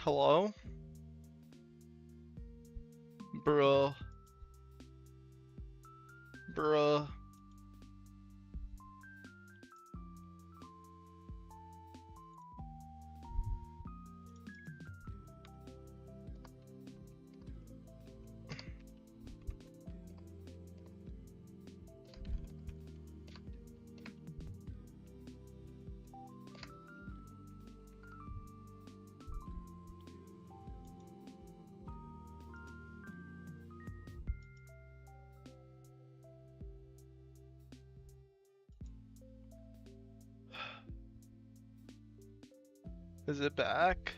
Hello? Bruh. Bruh. Is it back?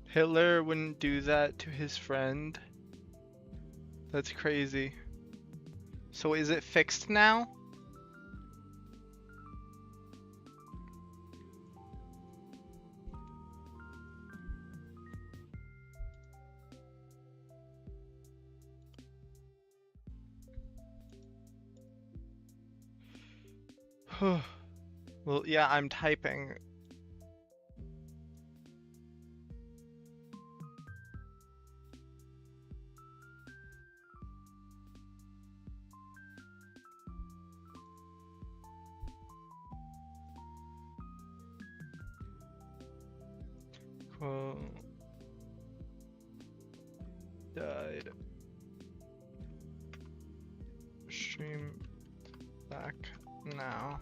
Hitler wouldn't do that to his friend. That's crazy. So is it fixed now? Well, yeah, I'm typing. Quote. Died. Stream back now.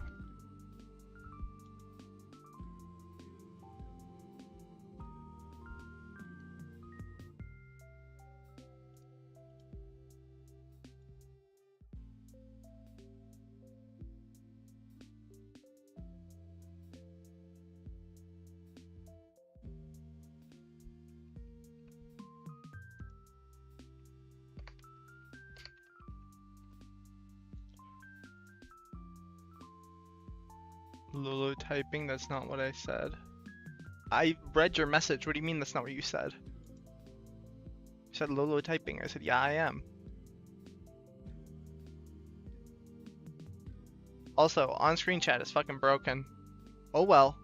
Lolo typing, that's not what I said. I read your message. What do you mean that's not what you said? You said Lolo typing. I said, yeah, I am. Also, on-screen chat is fucking broken. Oh well.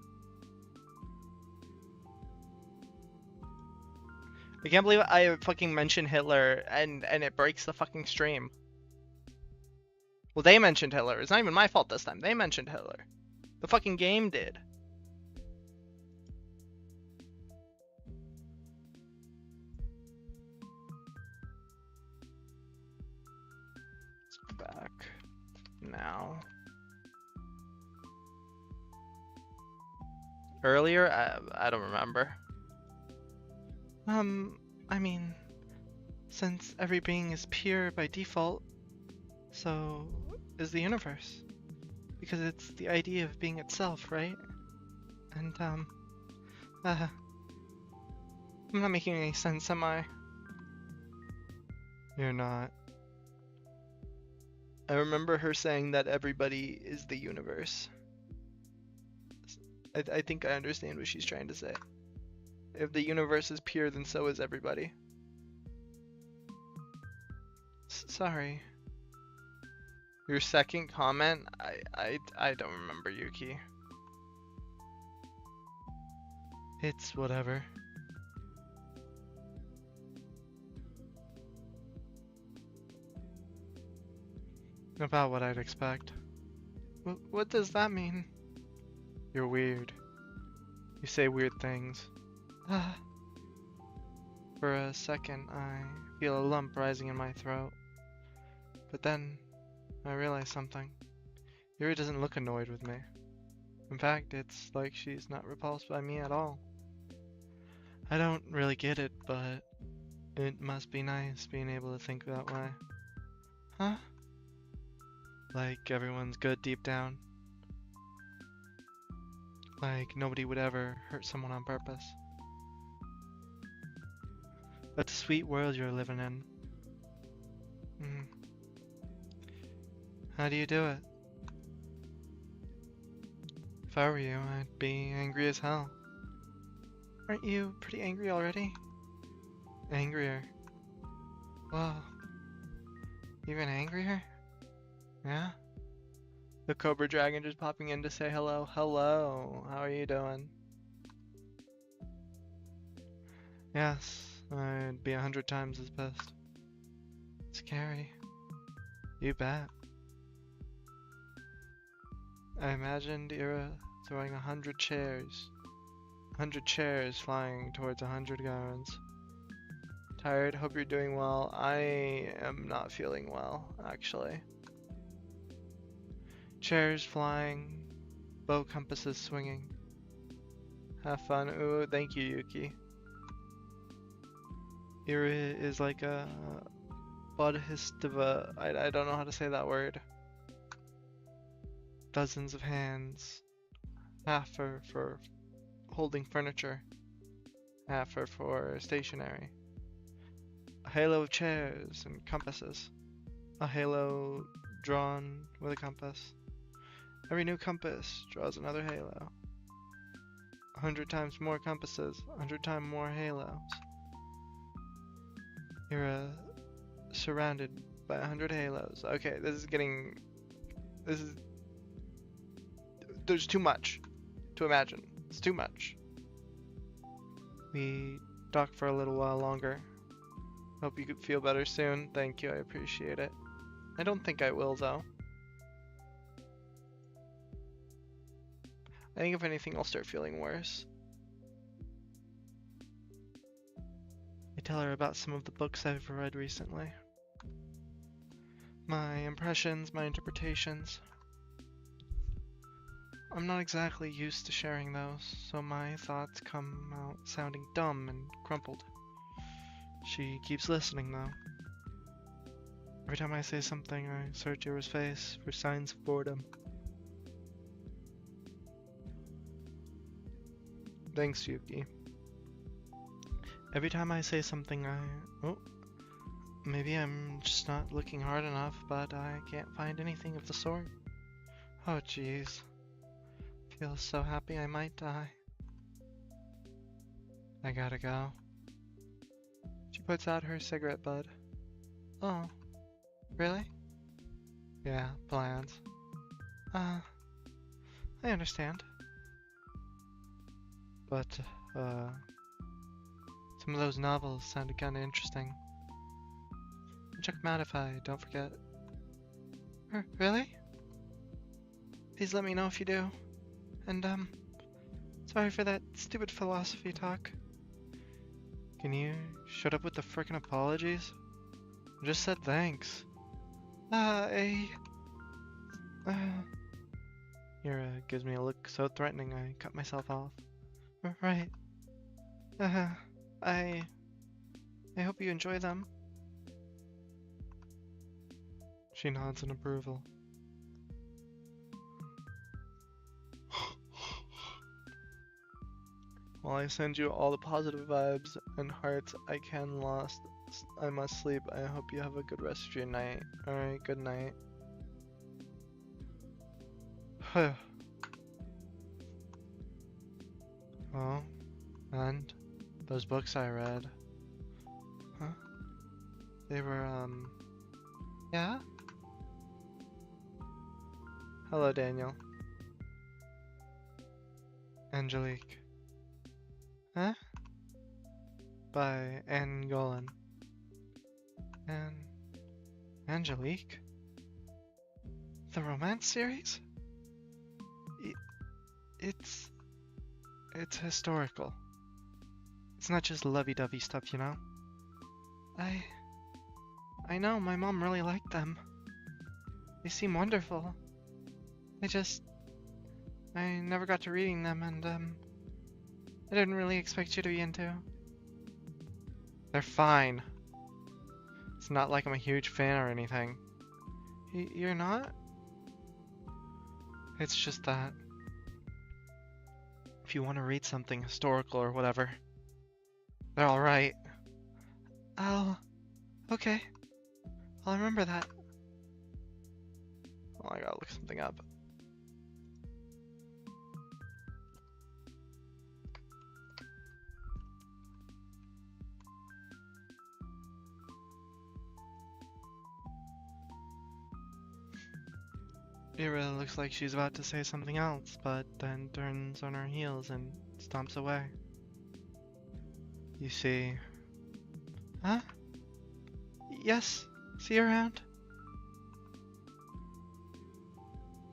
I can't believe I fucking mentioned Hitler and it breaks the fucking stream. Well, they mentioned Hitler. It's not even my fault this time. They mentioned Hitler. The fucking game did. It's back now. Earlier? I don't remember. I mean, since every being is pure by default, so is the universe. Because it's the idea of being itself, right? And, I'm not making any sense, am I? You're not. I remember her saying that everybody is the universe. I think I understand what she's trying to say. If the universe is pure, then so is everybody. Sorry. Your second comment? I don't remember, Yuki. It's whatever. About what I'd expect. What does that mean? You're weird. You say weird things. Ah. For a second, I feel a lump rising in my throat. But then, I realize something. Yuri doesn't look annoyed with me. In fact, it's like she's not repulsed by me at all. I don't really get it, but it must be nice being able to think that way. Huh? Like everyone's good deep down. Like nobody would ever hurt someone on purpose. That's a sweet world you're living in. How do you do it? If I were you, I'd be angry as hell. Aren't you pretty angry already? Angrier. Whoa. Even angrier? Yeah? The Cobra Dragon just popping in to say hello. Hello, how are you doing? Yes, I'd be 100 times as pissed. Scary. You bet. I imagined Ira throwing 100 chairs. 100 chairs flying towards 100 guards. Tired, hope you're doing well. I am not feeling well, actually. Chairs flying, bow compasses swinging. Have fun. Ooh, thank you, Yuki. Ira is like a bodhisattva. I don't know how to say that word. Dozens of hands. Half are for holding furniture. Half are for stationery. A halo of chairs and compasses. A halo drawn with a compass. Every new compass draws another halo. 100 times more compasses, 100 times more halos. You're surrounded by 100 halos. Okay, this is there's too much to imagine. It's too much. We talk for a little while longer. Hope you could feel better soon. Thank you, I appreciate it. I don't think I will though. I think if anything I'll start feeling worse. I tell her about some of the books I've read recently. My impressions, my interpretations. I'm not exactly used to sharing those, so my thoughts come out sounding dumb and crumpled. She keeps listening though. Every time I say something, I search Ira's face for signs of boredom. Thanks, Yuki. Every time I say something, oh, maybe I'm just not looking hard enough, but I can't find anything of the sort. Oh, jeez. Feel so happy I might die. I gotta go. She puts out her cigarette butt. Oh, really? Yeah, plans. I understand. But, some of those novels sounded kinda interesting. Check them out if I don't forget. Really? Please let me know if you do. And, sorry for that stupid philosophy talk. Can you shut up with the frickin' apologies? I just said thanks. Yura gives me a look so threatening I cut myself off. Right. I hope you enjoy them. She nods in approval. While I send you all the positive vibes and hearts I must sleep. I hope you have a good rest of your night. Alright, good night. Oh, and those books I read. Huh? They were, yeah? Hello, Daniel. Angelique. Huh? By Anne Golan. Angelique? The romance series? It's it's historical. It's not just lovey-dovey stuff, you know? I I know my mom really liked them. They seem wonderful. I never got to reading them, and I didn't really expect you to be into. They're fine. It's not like I'm a huge fan or anything. You're not? It's just that if you want to read something historical or whatever, they're alright. Oh, okay. I'll remember that. Oh, I gotta look something up. Ira looks like she's about to say something else, but then turns on her heels and stomps away. You see... Huh? Yes, see you around.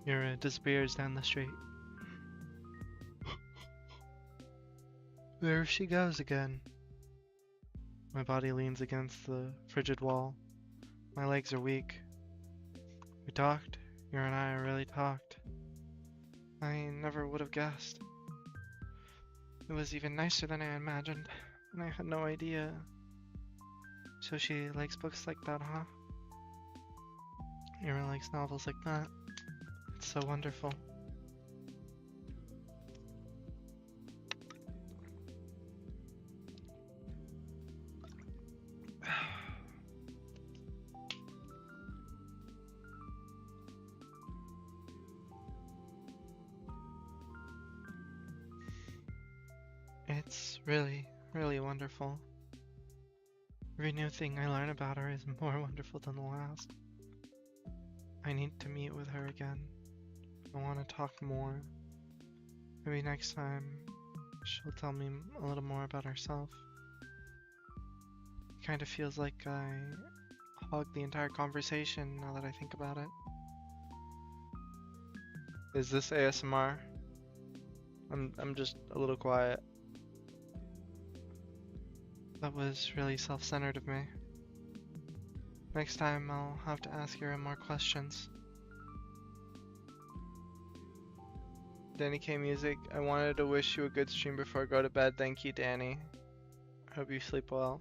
Ira disappears down the street. There she goes again. My body leans against the frigid wall. My legs are weak. We talked. You and I really talked. I never would have guessed. It was even nicer than I imagined, and I had no idea. So she likes books like that, huh? Ira likes novels like that. It's so wonderful. It's really, really wonderful. Every new thing I learn about her is more wonderful than the last. I need to meet with her again. I want to talk more. Maybe next time she'll tell me a little more about herself. It kind of feels like I hogged the entire conversation now that I think about it. Is this ASMR? I'm just a little quiet. That was really self-centered of me. Next time I'll have to ask her more questions. Danny K Music, I wanted to wish you a good stream before I go to bed. Thank you, Danny. I hope you sleep well.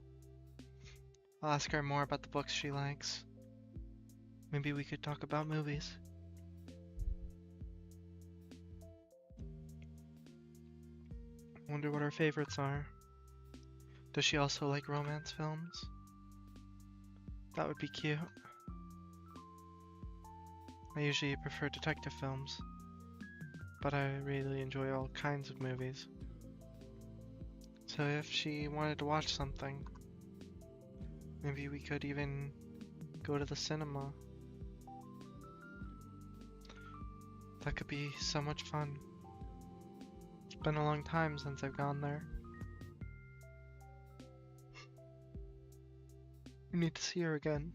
I'll ask her more about the books she likes. Maybe we could talk about movies. Wonder what her favorites are. Does she also like romance films? That would be cute. I usually prefer detective films, but I really enjoy all kinds of movies. So if she wanted to watch something, maybe we could even go to the cinema. That could be so much fun. It's been a long time since I've gone there. We need to see her again.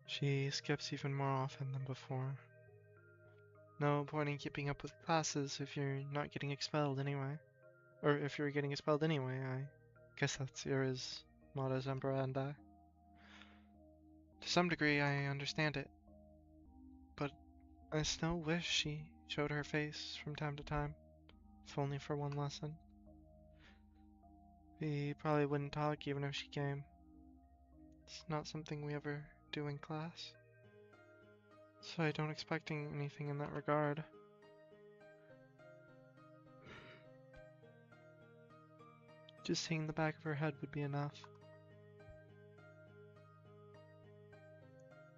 She skips even more often than before. No point in keeping up with classes if you're not getting expelled anyway. Or if you're getting expelled anyway, I guess that's Ira's modus operandi. To some degree, I understand it. But I still wish she showed her face from time to time, if only for one lesson. We probably wouldn't talk even if she came. It's not something we ever do in class. So I don't expect anything in that regard. Just seeing the back of her head would be enough.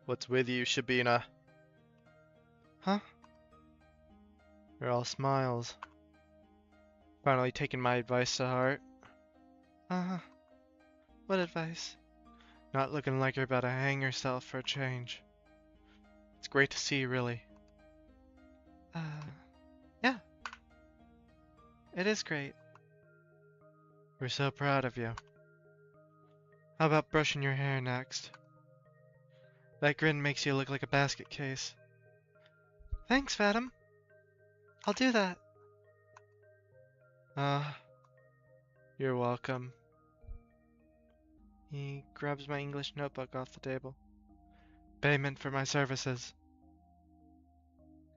What's with you, Shabina? Huh? You're all smiles. Finally taking my advice to heart. Uh-huh. What advice? Not looking like you're about to hang yourself for a change. It's great to see you, really. Yeah. It is great. We're so proud of you. How about brushing your hair next? That grin makes you look like a basket case. Thanks, Fathom. I'll do that. You're welcome. He grabs my English notebook off the table. Payment for my services.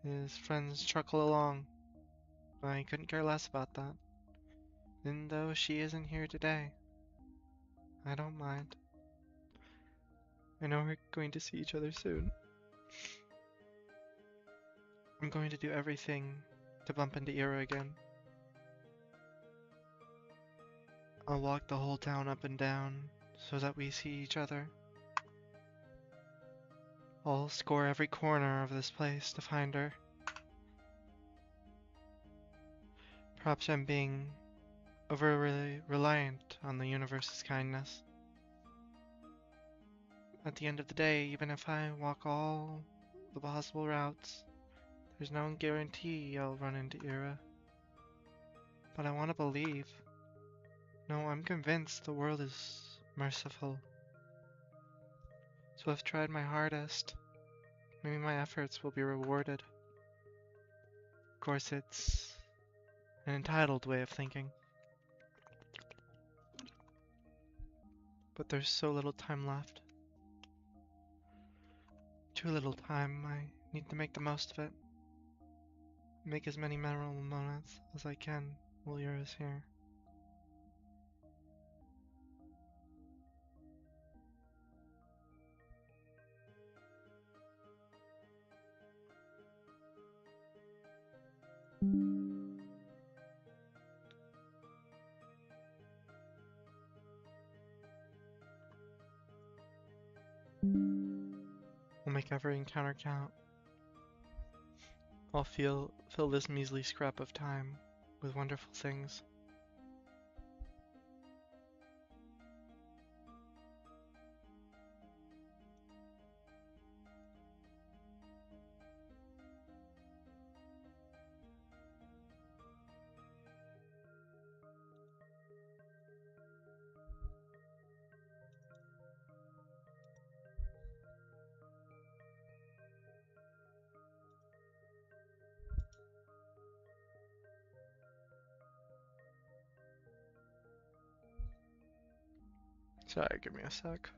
His friends chuckle along. I couldn't care less about that. Even though she isn't here today. I don't mind. I know we're going to see each other soon. I'm going to do everything to bump into Ira again. I'll walk the whole town up and down so that we see each other. I'll score every corner of this place to find her. Perhaps I'm being overly reliant on the universe's kindness. At the end of the day, even if I walk all the possible routes, there's no guarantee I'll run into Ira. But I want to believe. No, I'm convinced the world is merciful. So I've tried my hardest. Maybe my efforts will be rewarded. Of course, it's an entitled way of thinking. But there's so little time left. Too little time. I need to make the most of it. Make as many memorable moments as I can while Ira's here. We'll make every encounter count. I'll fill this measly scrap of time with wonderful things. Sorry, give me a sec.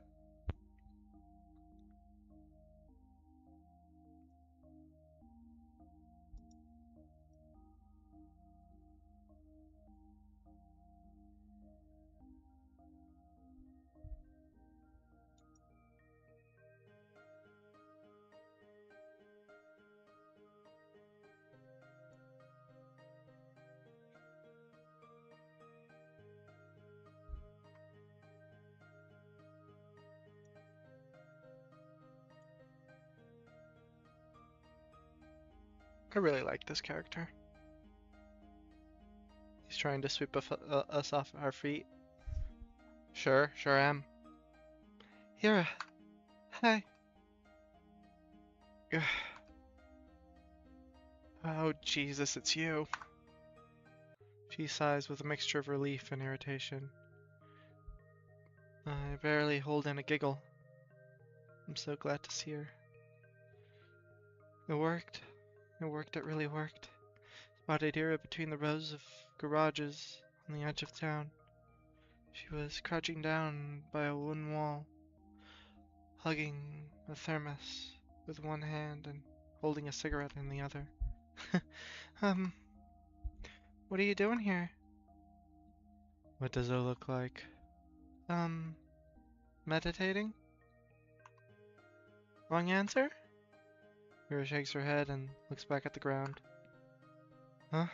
I really like this character. He's trying to sweep us off our feet. Sure am. Ira, hi. Oh, Jesus, it's you. She sighs with a mixture of relief and irritation. I barely hold in a giggle. I'm so glad to see her. It worked. It really worked. Spotted Ira between the rows of garages on the edge of town. She was crouching down by a wooden wall, hugging a thermos with one hand and holding a cigarette in the other. What are you doing here? What does it look like? Meditating? Wrong answer? Mira shakes her head and looks back at the ground. Huh?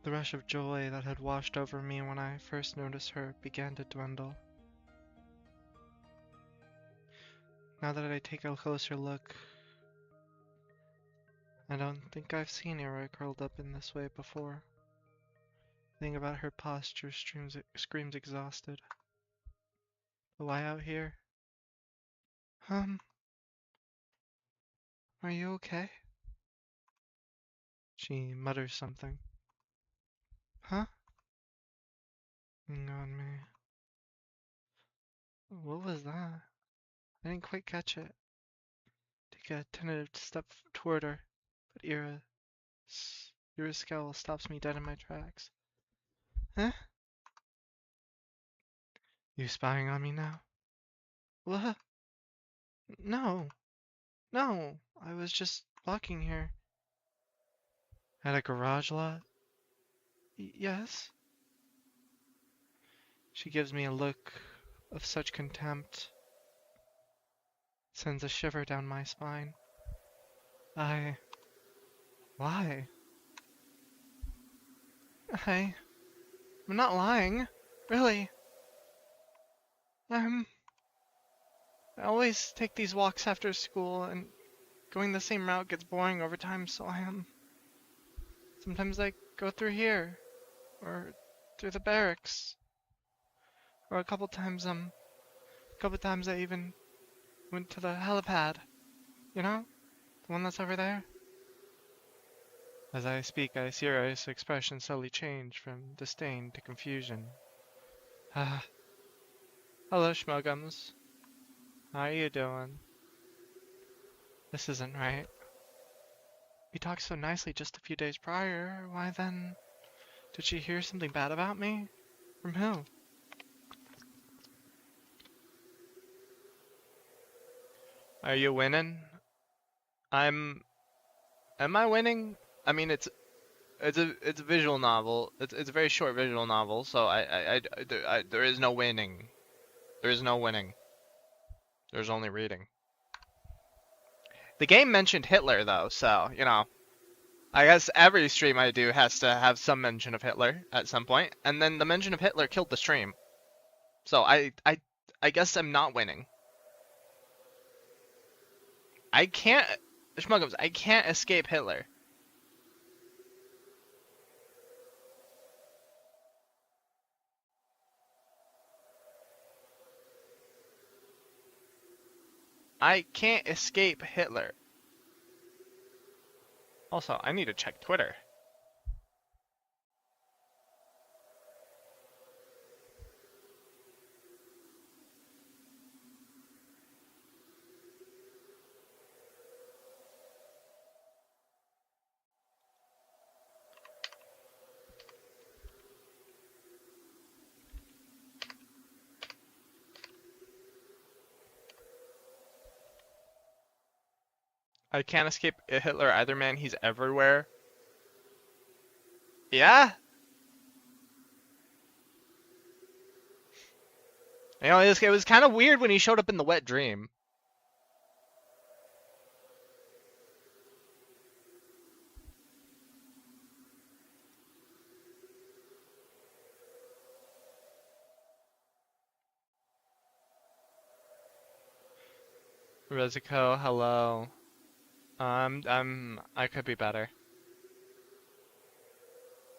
The rush of joy that had washed over me when I first noticed her began to dwindle. Now that I take a closer look, I don't think I've seen Era curled up in this way before. Thinking about her posture screams exhausted. But why out here? Are you okay? She mutters something. Huh? On me. What was that? I didn't quite catch it. Take a tentative step toward her, but Ira's scowl stops me dead in my tracks. Huh? You spying on me now? What? No. No. I was just walking here. At a garage lot? Yes. She gives me a look of such contempt. Sends a shiver down my spine. Why? I'm not lying. Really. I always take these walks after school, and going the same route gets boring over time, so sometimes I go through here, or through the barracks, or a couple times I even went to the helipad. You know? The one that's over there? As I speak, I see her expression slowly change from disdain to confusion. Ah. Hello, Schmuggums. How are you doing? This isn't right. We talked so nicely just a few days prior. Why then? Did she hear something bad about me? From who? Are you winning? Am I winning? I mean, it's a visual novel. It's a very short visual novel, so there is no winning. There is no winning. There's only reading. The game mentioned Hitler though, so you know. I guess every stream I do has to have some mention of Hitler at some point, and then the mention of Hitler killed the stream. So I guess I'm not winning. I can't, Schmuggums, I can't escape Hitler. I can't escape Hitler. Also, I need to check Twitter. I can't escape Hitler either, man. He's everywhere. Yeah? You know, it was kind of weird when he showed up in the wet dream. Rezico, hello. I could be better.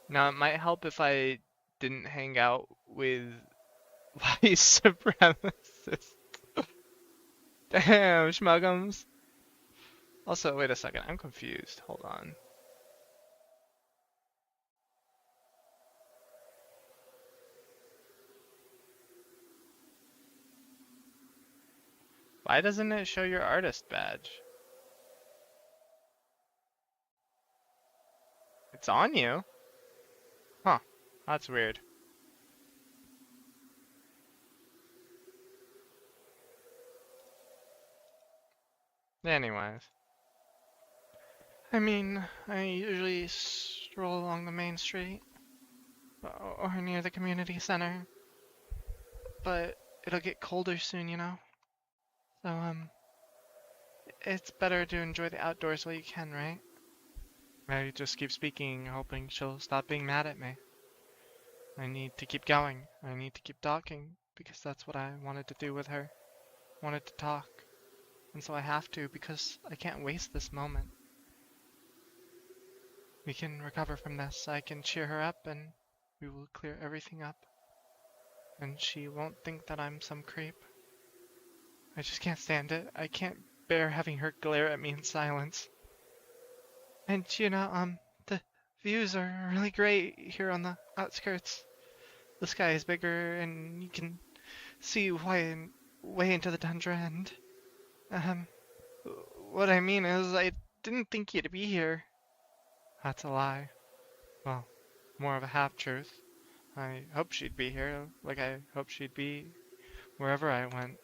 Now, it might help if I didn't hang out with white supremacists. Damn, Schmuggums. Also, wait a second, I'm confused. Hold on. Why doesn't it show your artist badge? It's on you? Huh, that's weird. Anyways. I mean, I usually stroll along the main street, or near the community center, but it'll get colder soon, you know? So, it's better to enjoy the outdoors while you can, right? I just keep speaking, hoping she'll stop being mad at me. I need to keep going. I need to keep talking, because that's what I wanted to do with her. Wanted to talk. And so I have to, because I can't waste this moment. We can recover from this. I can cheer her up and we will clear everything up. And she won't think that I'm some creep. I just can't stand it. I can't bear having her glare at me in silence. And the views are really great here on the outskirts. The sky is bigger and you can see way into the tundra and, um, what I mean is I didn't think you'd be here. That's a lie. Well, more of a half-truth. I hoped she'd be here, like I hoped she'd be wherever I went.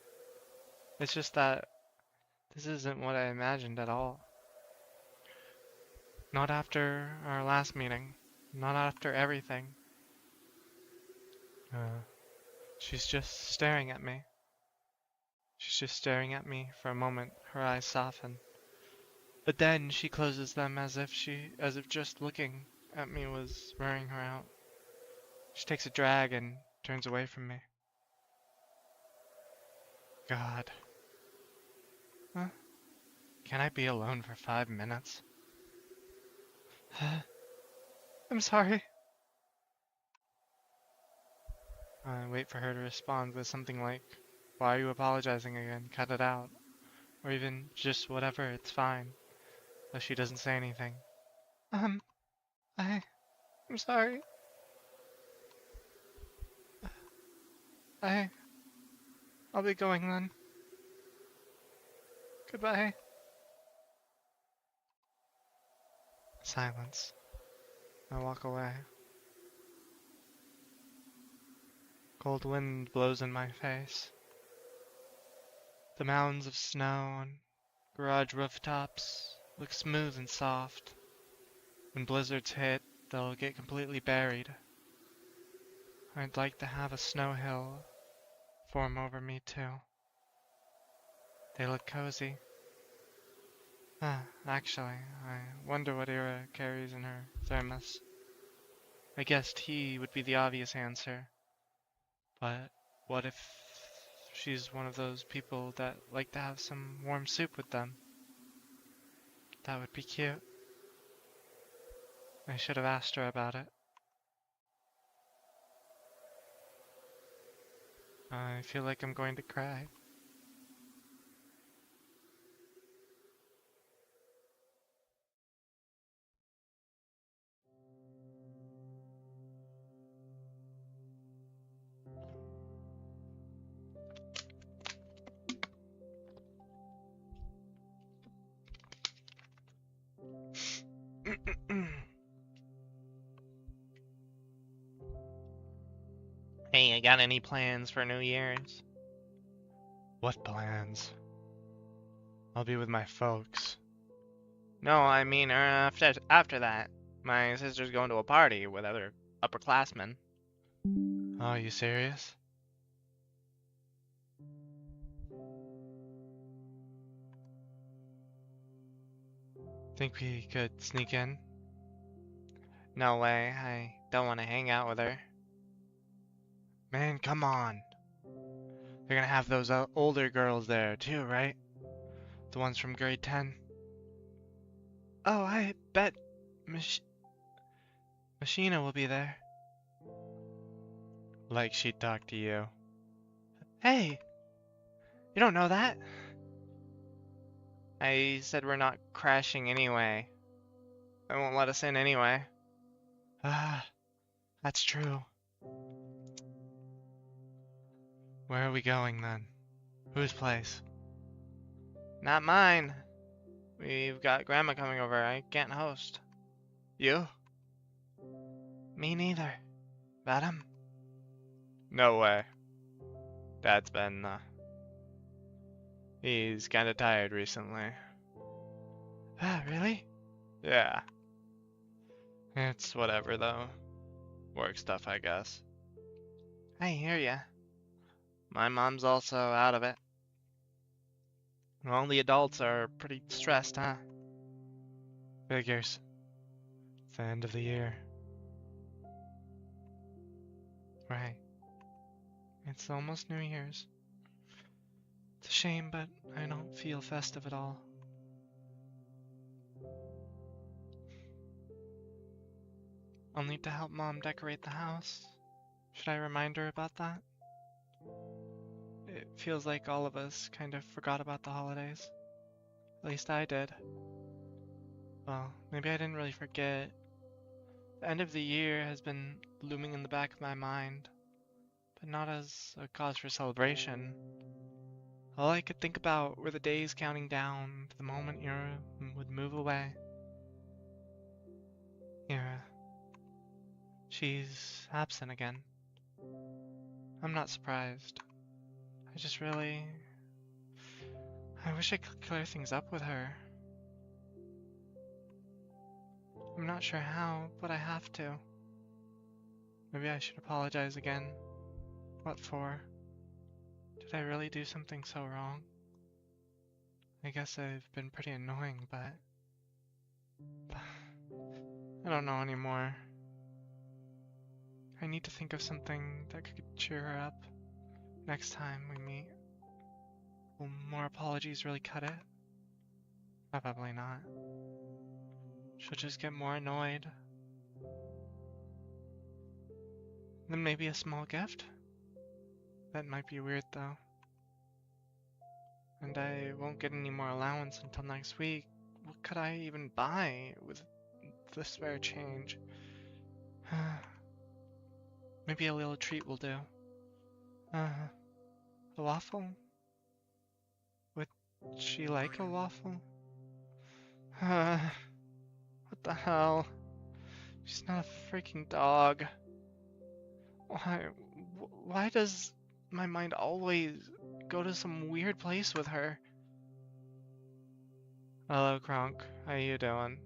It's just that this isn't what I imagined at all. Not after our last meeting. Not after everything. She's just staring at me. She's just staring at me for a moment, her eyes soften. But then she closes them as if just looking at me was wearing her out. She takes a drag and turns away from me. God. Huh? Can I be alone for 5 minutes? I'm sorry. I wait for her to respond with something like, "Why are you apologizing again? Cut it out." Or even just whatever, it's fine. Though she doesn't say anything. I'm sorry. I'll be going then. Goodbye. Silence. I walk away. Cold wind blows in my face. The mounds of snow on garage rooftops look smooth and soft. When blizzards hit, they'll get completely buried. I'd like to have a snow hill form over me too. They look cozy. Actually, I wonder what Ira carries in her thermos. I guessed he would be the obvious answer. But what if she's one of those people that like to have some warm soup with them? That would be cute. I should have asked her about it. I feel like I'm going to cry. Hey, I got any plans for New Year's? What plans? I'll be with my folks. No, I mean, after that. My sister's going to a party with other upperclassmen. Oh, are you serious? Think we could sneak in? No way, I don't want to hang out with her. Man, come on. They're gonna have those older girls there too, right? The ones from grade 10. Oh, I bet Machina will be there. Like she'd talk to you. Hey, you don't know that? I said we're not crashing anyway. They won't let us in anyway. Ah, that's true. Where are we going then? Whose place? Not mine. We've got Grandma coming over. I can't host. You? Me neither. Madam? No way. Dad's been, he's kinda tired recently. Ah, really? Yeah. It's whatever, though. Work stuff, I guess. I hear ya. My mom's also out of it. All the adults are pretty stressed, huh? Figures. It's the end of the year. Right. It's almost New Year's. It's a shame, but I don't feel festive at all. I'll need to help Mom decorate the house. Should I remind her about that? It feels like all of us kind of forgot about the holidays. At least I did. Well, maybe I didn't really forget. The end of the year has been looming in the back of my mind, but not as a cause for celebration. All I could think about were the days counting down to the moment Ira would move away. Ira. She's absent again. I'm not surprised. I just really... I wish I could clear things up with her. I'm not sure how, but I have to. Maybe I should apologize again. What for? Did I really do something so wrong? I guess I've been pretty annoying, but... I don't know anymore. I need to think of something that could cheer her up next time we meet. Will more apologies really cut it? Probably not. She'll just get more annoyed. Then maybe a small gift? That might be weird though. And I won't get any more allowance until next week. What could I even buy with the spare change? Maybe a little treat will do. A waffle? Would she like a waffle? What the hell? She's not a freaking dog. Why does my mind always go to some weird place with her? Hello, Kronk. How you doing?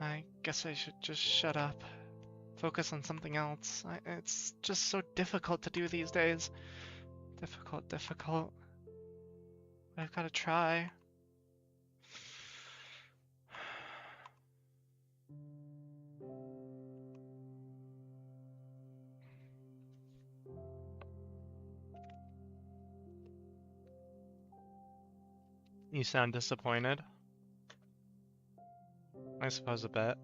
I guess I should just shut up. Focus on something else. It's just so difficult to do these days. Difficult. I've gotta try. You sound disappointed. I suppose a bit.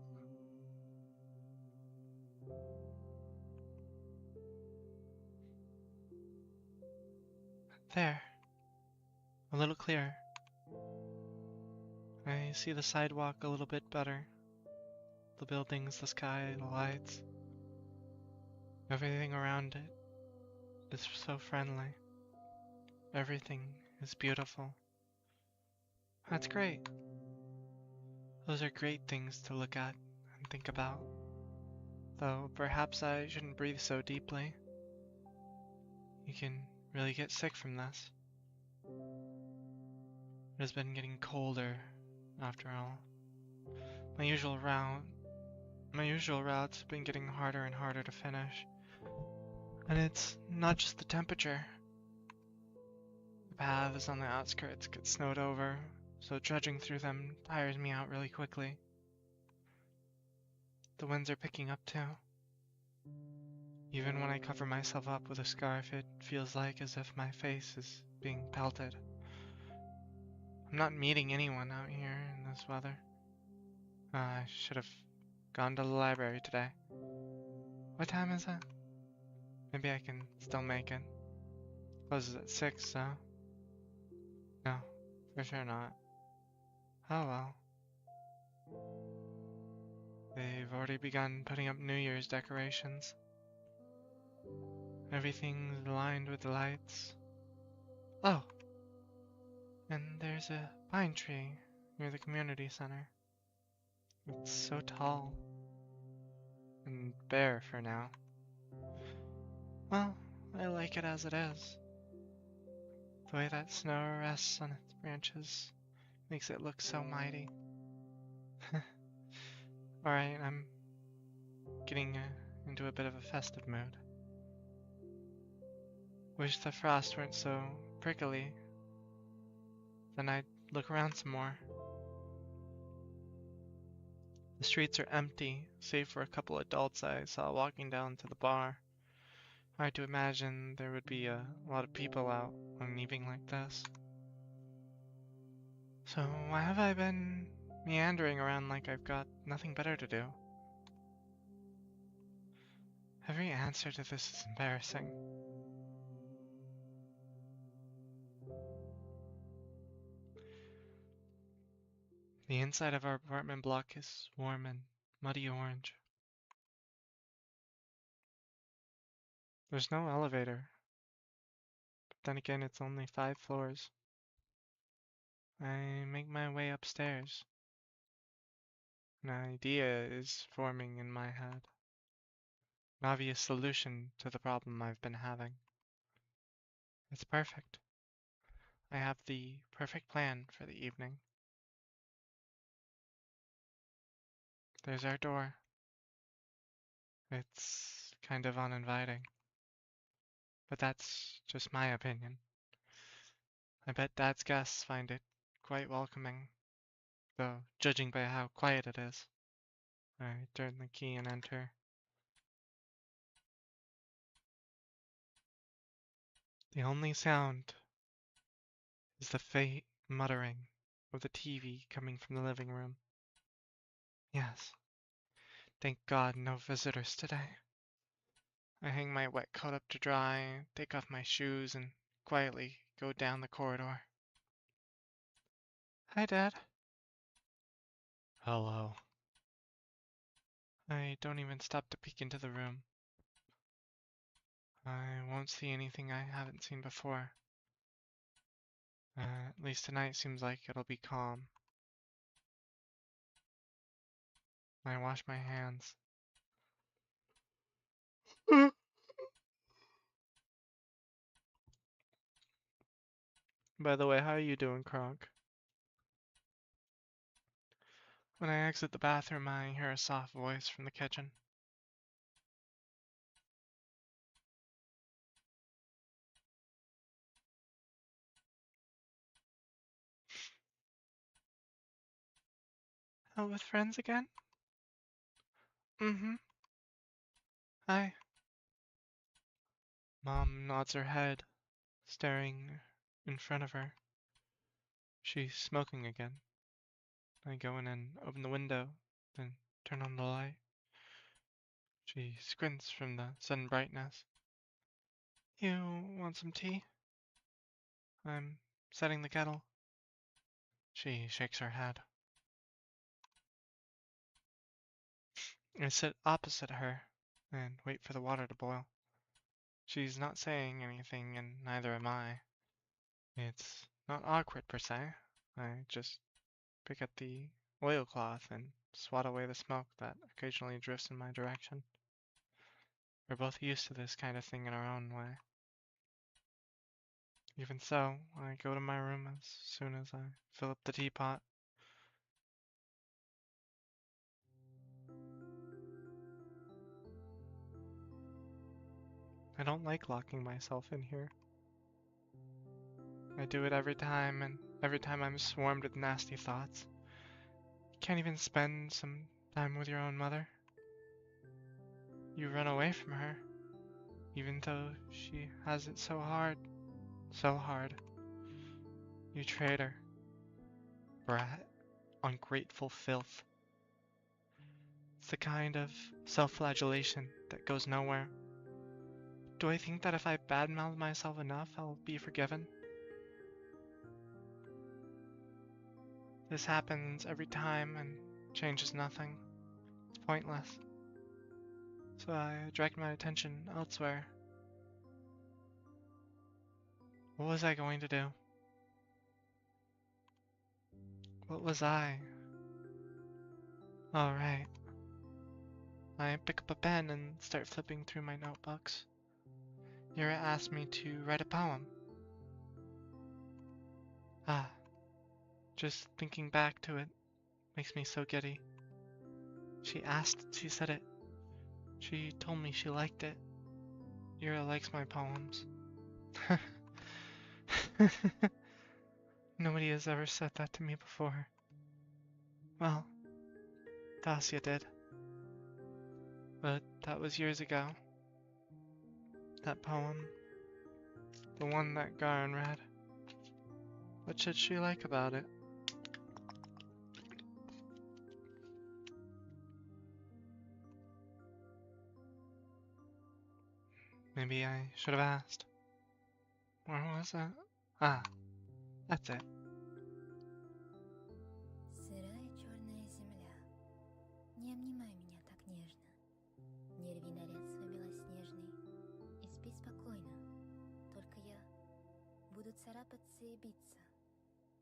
There. A little clearer. I see the sidewalk a little bit better. The buildings, the sky, the lights. Everything around it is so friendly. Everything is beautiful. That's great. Those are great things to look at and think about. Though perhaps I shouldn't breathe so deeply. You can really get sick from this. It has been getting colder, after all. My usual routes have been getting harder and harder to finish. And it's not just the temperature. The paths on the outskirts get snowed over, so trudging through them tires me out really quickly. The winds are picking up too. Even when I cover myself up with a scarf, it feels like as if my face is being pelted. I'm not meeting anyone out here in this weather. I should have gone to the library today. What time is it? Maybe I can still make it. Closes at 6, so... No, for sure not. Oh well. They've already begun putting up New Year's decorations. Everything's lined with the lights. Oh! And there's a pine tree near the community center. It's so tall. And bare for now. Well, I like it as it is. The way that snow rests on its branches makes it look so mighty. Alright, I'm getting into a bit of a festive mood. Wish the frost weren't so prickly. Then I'd look around some more. The streets are empty, save for a couple adults I saw walking down to the bar. Hard to imagine there would be a lot of people out on an evening like this. So why have I been meandering around like I've got nothing better to do. Every answer to this is embarrassing. The inside of our apartment block is warm and muddy orange. There's no elevator, but then again it's only 5 floors. I make my way upstairs. An idea is forming in my head. An obvious solution to the problem I've been having. It's perfect. I have the perfect plan for the evening. There's our door. It's kind of uninviting. But that's just my opinion. I bet Dad's guests find it quite welcoming, though judging by how quiet it is. I turn the key and enter. The only sound is the faint muttering of the TV coming from the living room. Yes, thank God no visitors today. I hang my wet coat up to dry, take off my shoes, and quietly go down the corridor. Hi, Dad. Hello. I don't even stop to peek into the room. I won't see anything I haven't seen before. At least tonight seems like it'll be calm. I wash my hands. By the way, how are you doing, Kronk? When I exit the bathroom, I hear a soft voice from the kitchen. Out with friends again? Mm-hmm. Hi. Mom nods her head, staring in front of her. She's smoking again. I go in and open the window, then turn on the light. She squints from the sudden brightness. You want some tea? I'm setting the kettle. She shakes her head. I sit opposite her and wait for the water to boil. She's not saying anything, and neither am I. It's not awkward per se. I just pick up the oilcloth and swat away the smoke that occasionally drifts in my direction. We're both used to this kind of thing in our own way. Even so, I go to my room as soon as I fill up the teapot. I don't like locking myself in here. I do it every time, and every time I'm swarmed with nasty thoughts. You can't even spend some time with your own mother. You run away from her, even though she has it so hard. So hard. You traitor. Brat. Ungrateful filth. It's the kind of self-flagellation that goes nowhere. Do I think that if I badmouth myself enough, I'll be forgiven? This happens every time and changes nothing. It's pointless. So I direct my attention elsewhere. What was I going to do? What was I? Alright. I pick up a pen and start flipping through my notebooks. Yura asked me to write a poem. Ah, just thinking back to it makes me so giddy. She said it. She told me she liked it. Yura likes my poems. Nobody has ever said that to me before. Well, Dacia did. But that was years ago. That poem, the one that Garin read. What should she like about it? Maybe I should have asked. Where was it? Ah, that's it. Сырая черная земля, не обнимай меня так нежно. Не рви наряд свой белоснежный и спи спокойно. Только я буду царапаться и биться,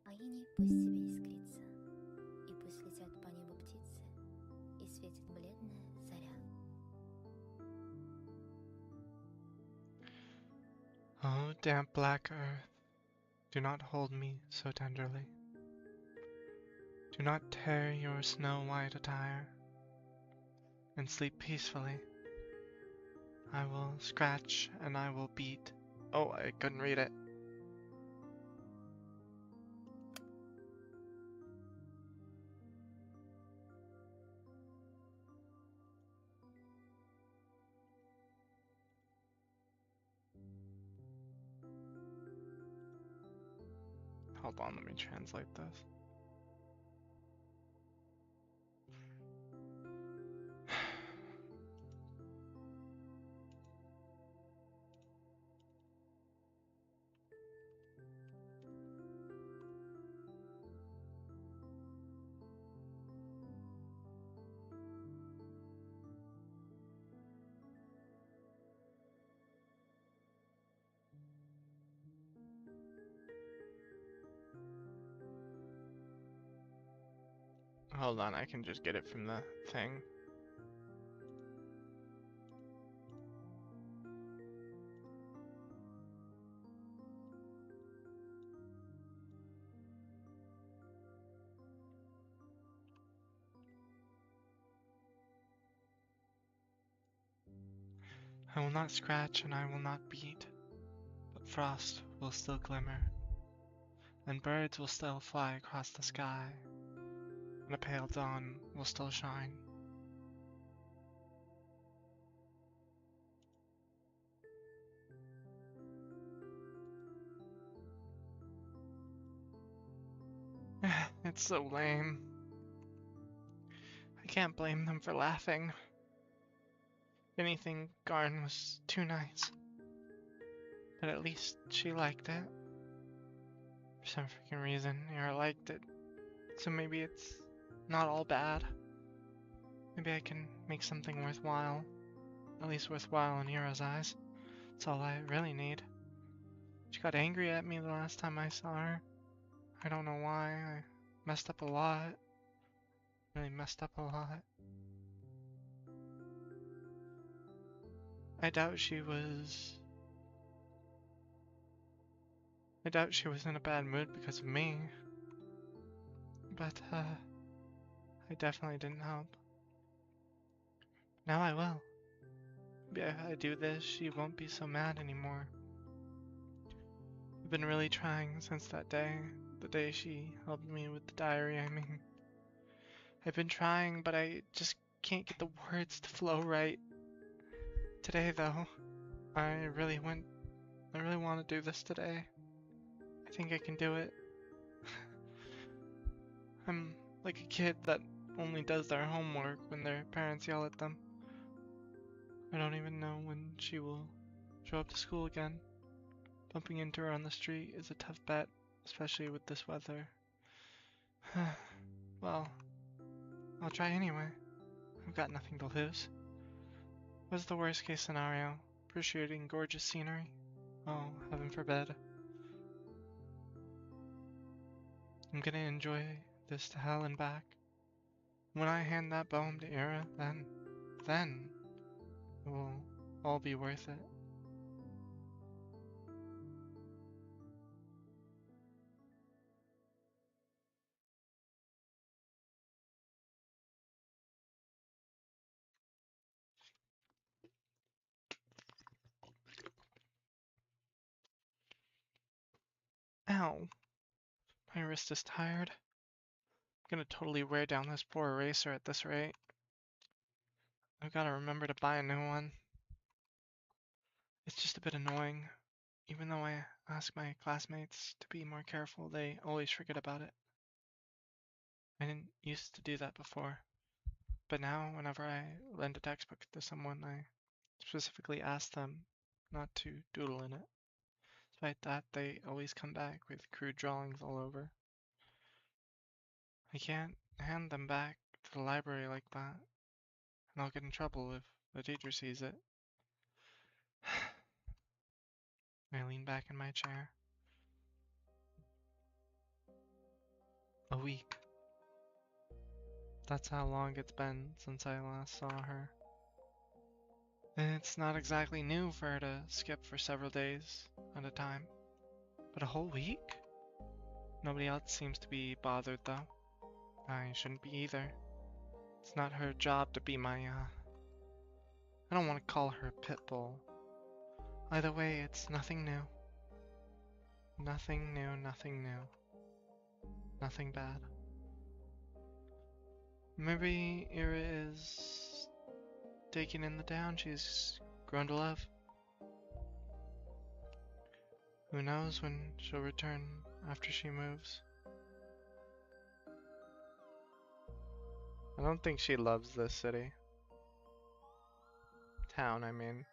а иней пусть тебе искрится, и пусть летят по небу птицы, и светит бледная заря. Oh, damp black earth, do not hold me so tenderly. Do not tear your snow-white attire, and sleep peacefully. I will scratch and I will beat. Oh, I couldn't read it. Hold on, let me translate this. Hold on, I can just get it from the thing. I will not scratch and I will not beat, but frost will still glimmer, and birds will still fly across the sky, and a pale dawn will still shine. It's so lame. I can't blame them for laughing. If anything, Garn was too nice. But at least she liked it. For some freaking reason, Ira liked it. So maybe it's not all bad. Maybe I can make something worthwhile. At least worthwhile in Ira's eyes. That's all I really need. She got angry at me the last time I saw her. I don't know why. I messed up a lot. Really messed up a lot. I doubt she was in a bad mood because of me. But, I definitely didn't help. Now I will. Maybe if I do this, she won't be so mad anymore. I've been really trying since that day. The day she helped me with the diary, I mean. I've been trying, but I just can't get the words to flow right. Today, though, I really want to do this today. I think I can do it. I'm like a kid that only does their homework when their parents yell at them. I don't even know when she will show up to school again. Bumping into her on the street is a tough bet, especially with this weather. Well, I'll try anyway. I've got nothing to lose. What's the worst case scenario? Appreciating gorgeous scenery? Oh, heaven forbid. I'm gonna enjoy this to hell and back. When I hand that poem to Ira, then it will all be worth it. Ow! My wrist is tired. I'm gonna totally wear down this poor eraser at this rate. I've gotta remember to buy a new one. It's just a bit annoying. Even though I ask my classmates to be more careful, they always forget about it. I didn't used to do that before. But now, whenever I lend a textbook to someone, I specifically ask them not to doodle in it. Despite that, they always come back with crude drawings all over. I can't hand them back to the library like that, and I'll get in trouble if the teacher sees it. I lean back in my chair. A week. That's how long it's been since I last saw her. And it's not exactly new for her to skip for several days at a time. But a whole week? Nobody else seems to be bothered though. I shouldn't be either. It's not her job to be my, I don't want to call her a pit bull. Either way, it's nothing new. Nothing new, nothing new. Nothing bad. Maybe Ira is taking in the town she's grown to love. Who knows when she'll return after she moves. I don't think she loves this city. Town, I mean.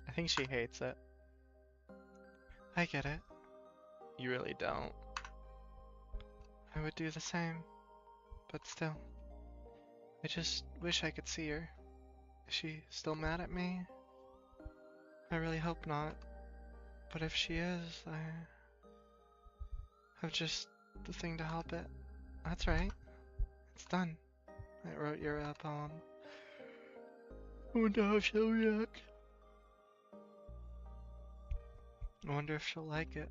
I think she hates it. I get it. You really don't. I would do the same. But still. I just wish I could see her. Is she still mad at me? I really hope not. But if she is, I have just the thing to help it. That's right. It's done. I wrote your poem. I wonder how she'll react. I wonder if she'll like it.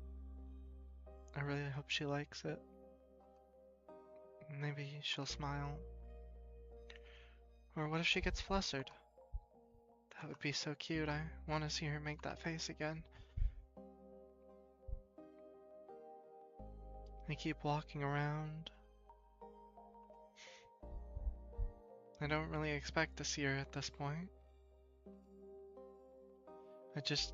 I really hope she likes it. Maybe she'll smile. Or what if she gets flustered? That would be so cute. I want to see her make that face again. I keep walking around. I don't really expect to see her at this point. It just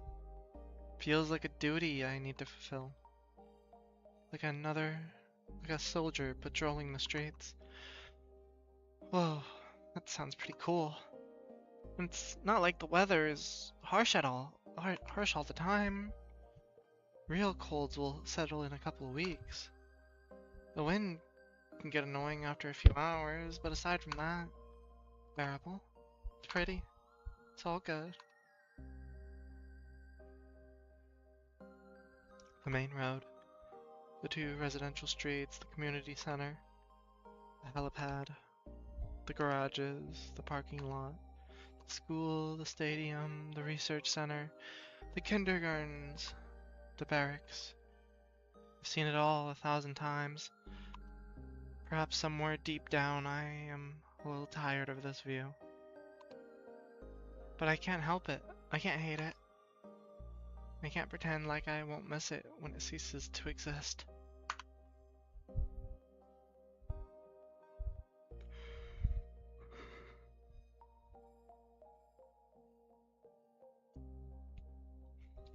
feels like a duty I need to fulfill. Like a soldier patrolling the streets. Whoa, that sounds pretty cool. It's not like the weather is harsh at all, harsh all the time. Real colds will settle in a couple of weeks. The wind can get annoying after a few hours, but aside from that, bearable. It's pretty. It's all good. The main road, the two residential streets, the community center, the helipad, the garages, the parking lot, the school, the stadium, the research center, the kindergartens, the barracks. I've seen it all 1,000 times. Perhaps somewhere deep down I am a little tired of this view. But I can't help it. I can't hate it. I can't pretend like I won't miss it when it ceases to exist.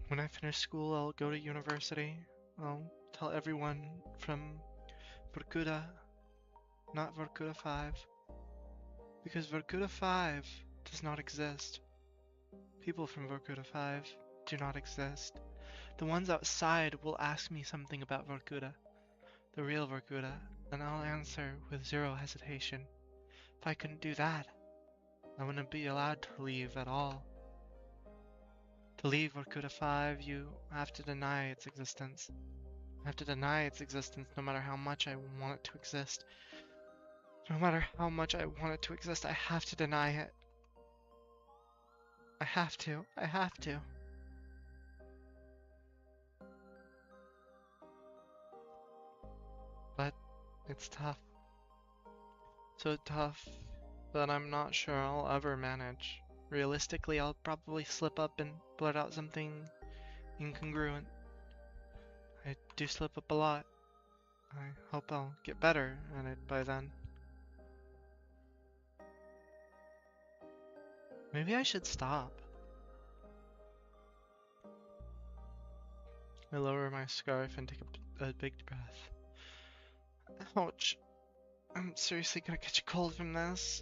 When I finish school, I'll go to university. I'll tell everyone from Vorkuta, not Vorkuta 5. Because Vorkuta 5 does not exist. People from Vorkuta 5 do not exist. The ones outside will ask me something about Vorkuta, the real Vorkuta, and I'll answer with zero hesitation. If I couldn't do that, I wouldn't be allowed to leave at all. To leave Vorkuta 5, you have to deny its existence. I have to deny its existence no matter how much I want it to exist. No matter how much I want it to exist, I have to deny it. I have to. I have to. But it's tough. So tough that I'm not sure I'll ever manage. Realistically, I'll probably slip up and blurt out something incongruent. I do slip up a lot. I hope I'll get better at it by then. Maybe I should stop. I lower my scarf and take a big breath. Ouch. I'm seriously gonna catch a cold from this.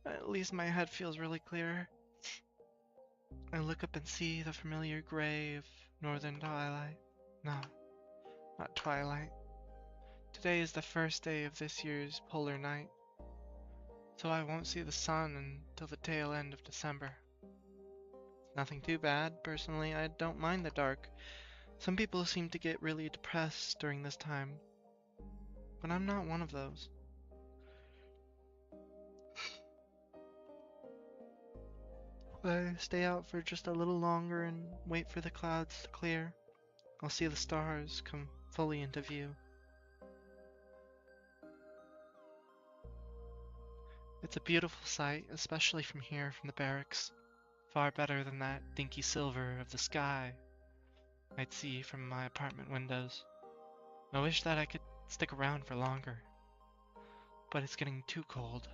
At least my head feels really clear. I look up and see the familiar gray of northern twilight. No, not twilight. Today is the first day of this year's polar night, so I won't see the sun until the tail end of December. Nothing too bad. Personally, I don't mind the dark. Some people seem to get really depressed during this time, but I'm not one of those. I stay out for just a little longer and wait for the clouds to clear. I'll see the stars come fully into view. It's a beautiful sight, especially from here, from the barracks. Far better than that dinky silver of the sky I'd see from my apartment windows. I wish that I could stick around for longer, but it's getting too cold.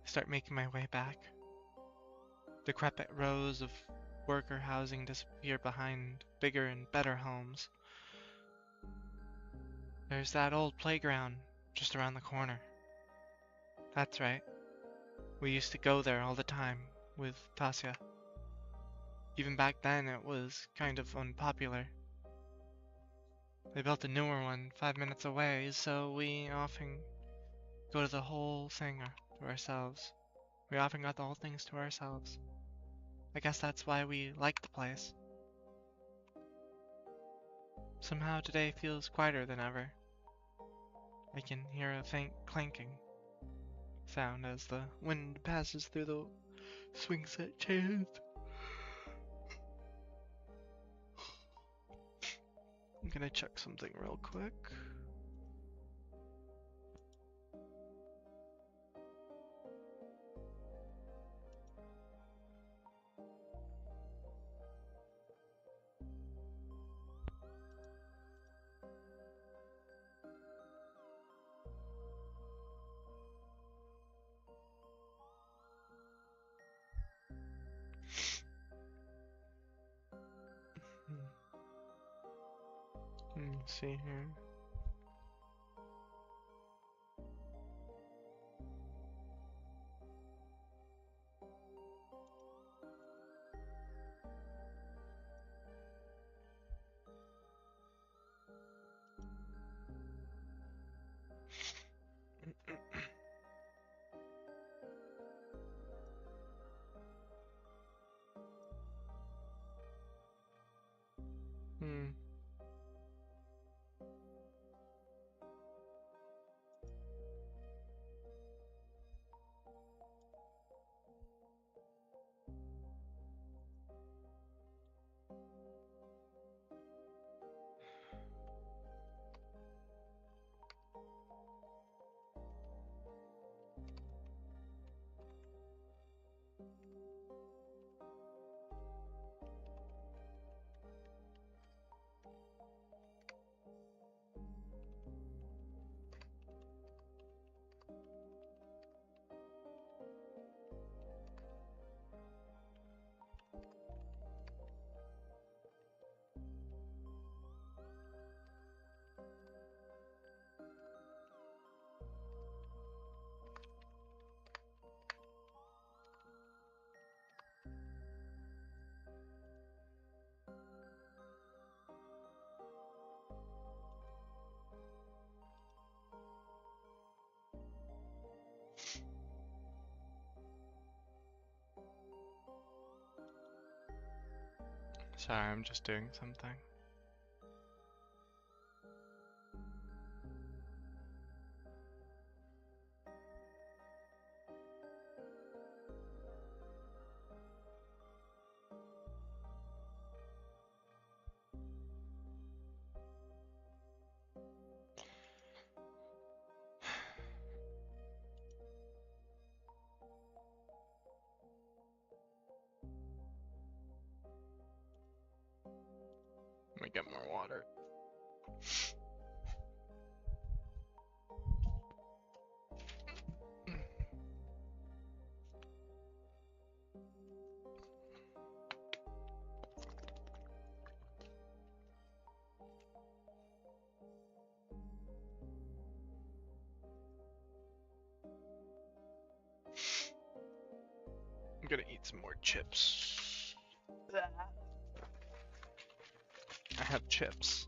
I start making my way back. Decrepit rows of worker housing disappear behind bigger and better homes. There's that old playground just around the corner. That's right. We used to go there all the time with Tasya. Even back then it was kind of unpopular. They built a newer one 5 minutes away, so we often go to the whole thing to ourselves. We often got the whole things to ourselves. I guess that's why we like the place. Somehow today feels quieter than ever. I can hear a faint clanking sound as the wind passes through the swing set chairs. I'm gonna check something real quick. Let's see here. Hmm. Sorry, I'm just doing something. Let me get more water. I'm gonna eat some more chips. I have chips.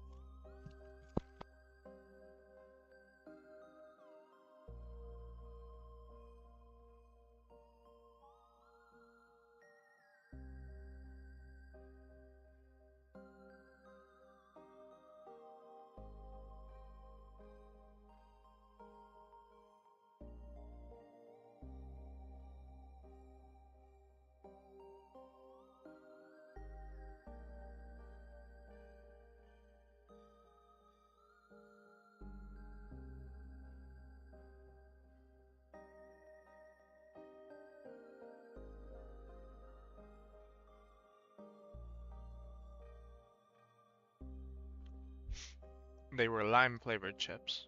They were lime flavored chips.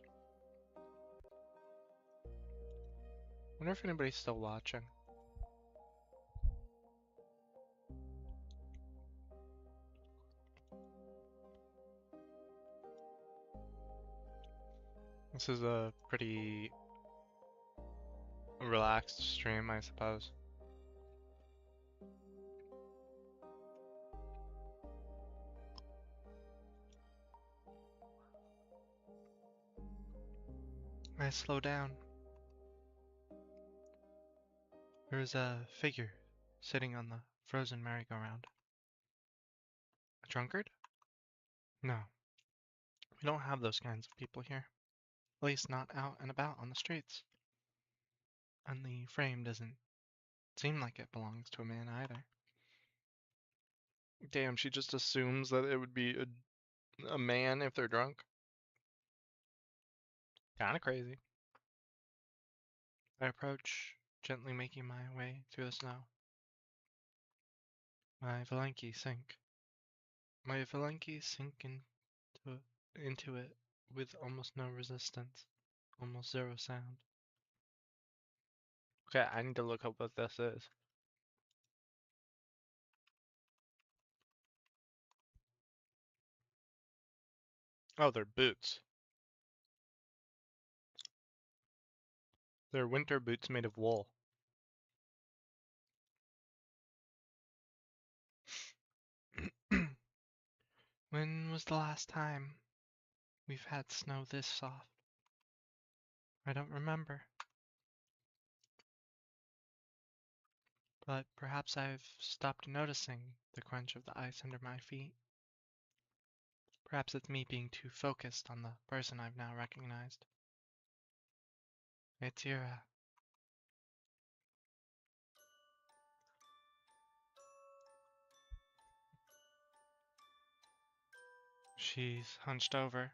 Wonder if anybody's still watching. This is a pretty relaxed stream, I suppose. I slow down. There's a figure sitting on the frozen merry-go-round. A drunkard? No, we don't have those kinds of people here. At least not out and about on the streets. And the frame doesn't seem like it belongs to a man either. Damn, she just assumes that it would be a man if they're drunk. Kinda crazy. I approach, gently making my way through the snow. My Valenki sink into it with almost no resistance, almost zero sound. Okay, I need to look up what this is. Oh, they're boots. They're winter boots made of wool. When was the last time we've had snow this soft? I don't remember. But perhaps I've stopped noticing the crunch of the ice under my feet. Perhaps it's me being too focused on the person I've now recognized. It's Ira. She's hunched over,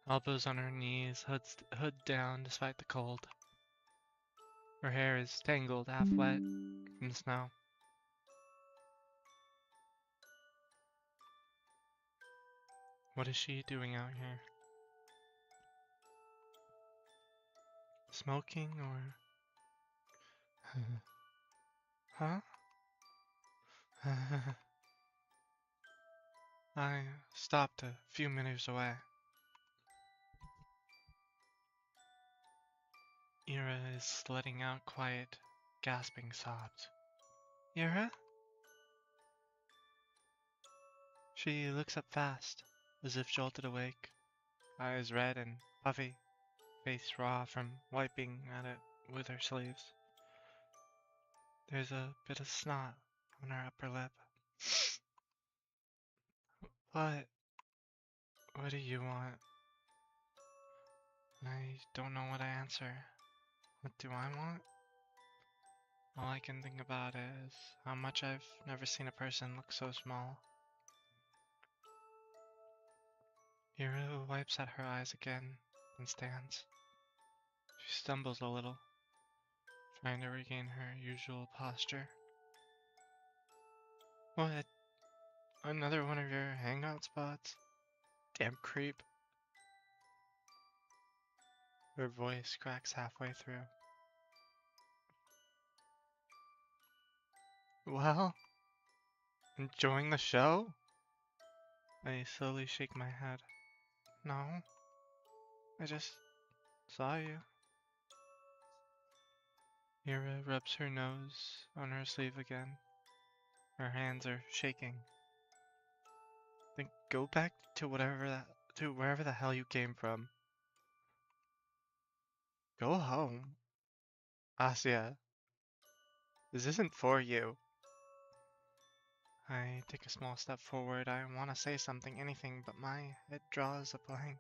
elbows on her knees, hood down despite the cold. Her hair is tangled, half wet from the snow. What is she doing out here? Smoking or... Huh? I stopped a few meters away. Ira is letting out quiet, gasping sobs. Ira? She looks up fast, as if jolted awake, eyes red and puffy, face raw from wiping at it with her sleeves. There's a bit of snot on her upper lip. What? What do you want? I don't know what to answer. What do I want? All I can think about is how much I've never seen a person look so small. Hiro wipes at her eyes again and stands. She stumbles a little, trying to regain her usual posture. What? Another one of your hangout spots? Damn creep. Her voice cracks halfway through. Well, enjoying the show? I slowly shake my head. No, I just saw you. Ira rubs her nose on her sleeve again. Her hands are shaking. Then go back to wherever the hell you came from. Go home. Asya, this isn't for you. I take a small step forward. I want to say something, anything, but my head draws a blank.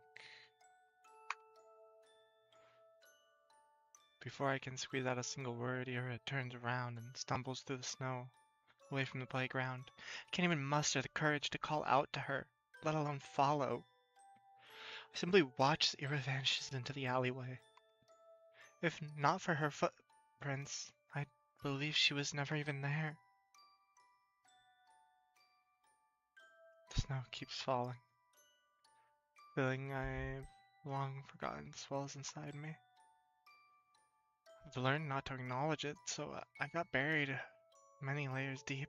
Before I can squeeze out a single word, Ira turns around and stumbles through the snow, away from the playground. I can't even muster the courage to call out to her, let alone follow. I simply watch as Ira vanishes into the alleyway. If not for her footprints, I'd believe she was never even there. The snow keeps falling. Feeling I've long forgotten swells inside me. I've learned not to acknowledge it, so I got buried many layers deep.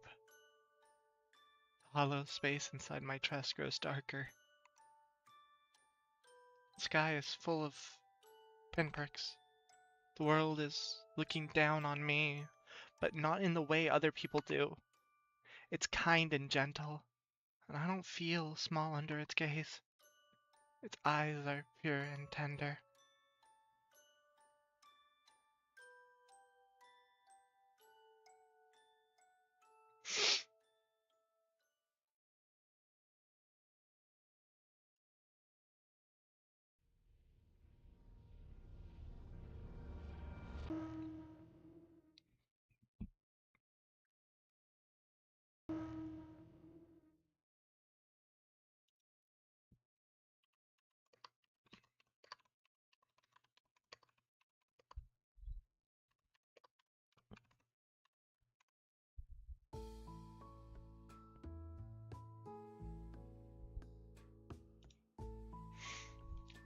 The hollow space inside my chest grows darker. The sky is full of pinpricks. The world is looking down on me, but not in the way other people do. It's kind and gentle, and I don't feel small under its gaze. Its eyes are pure and tender.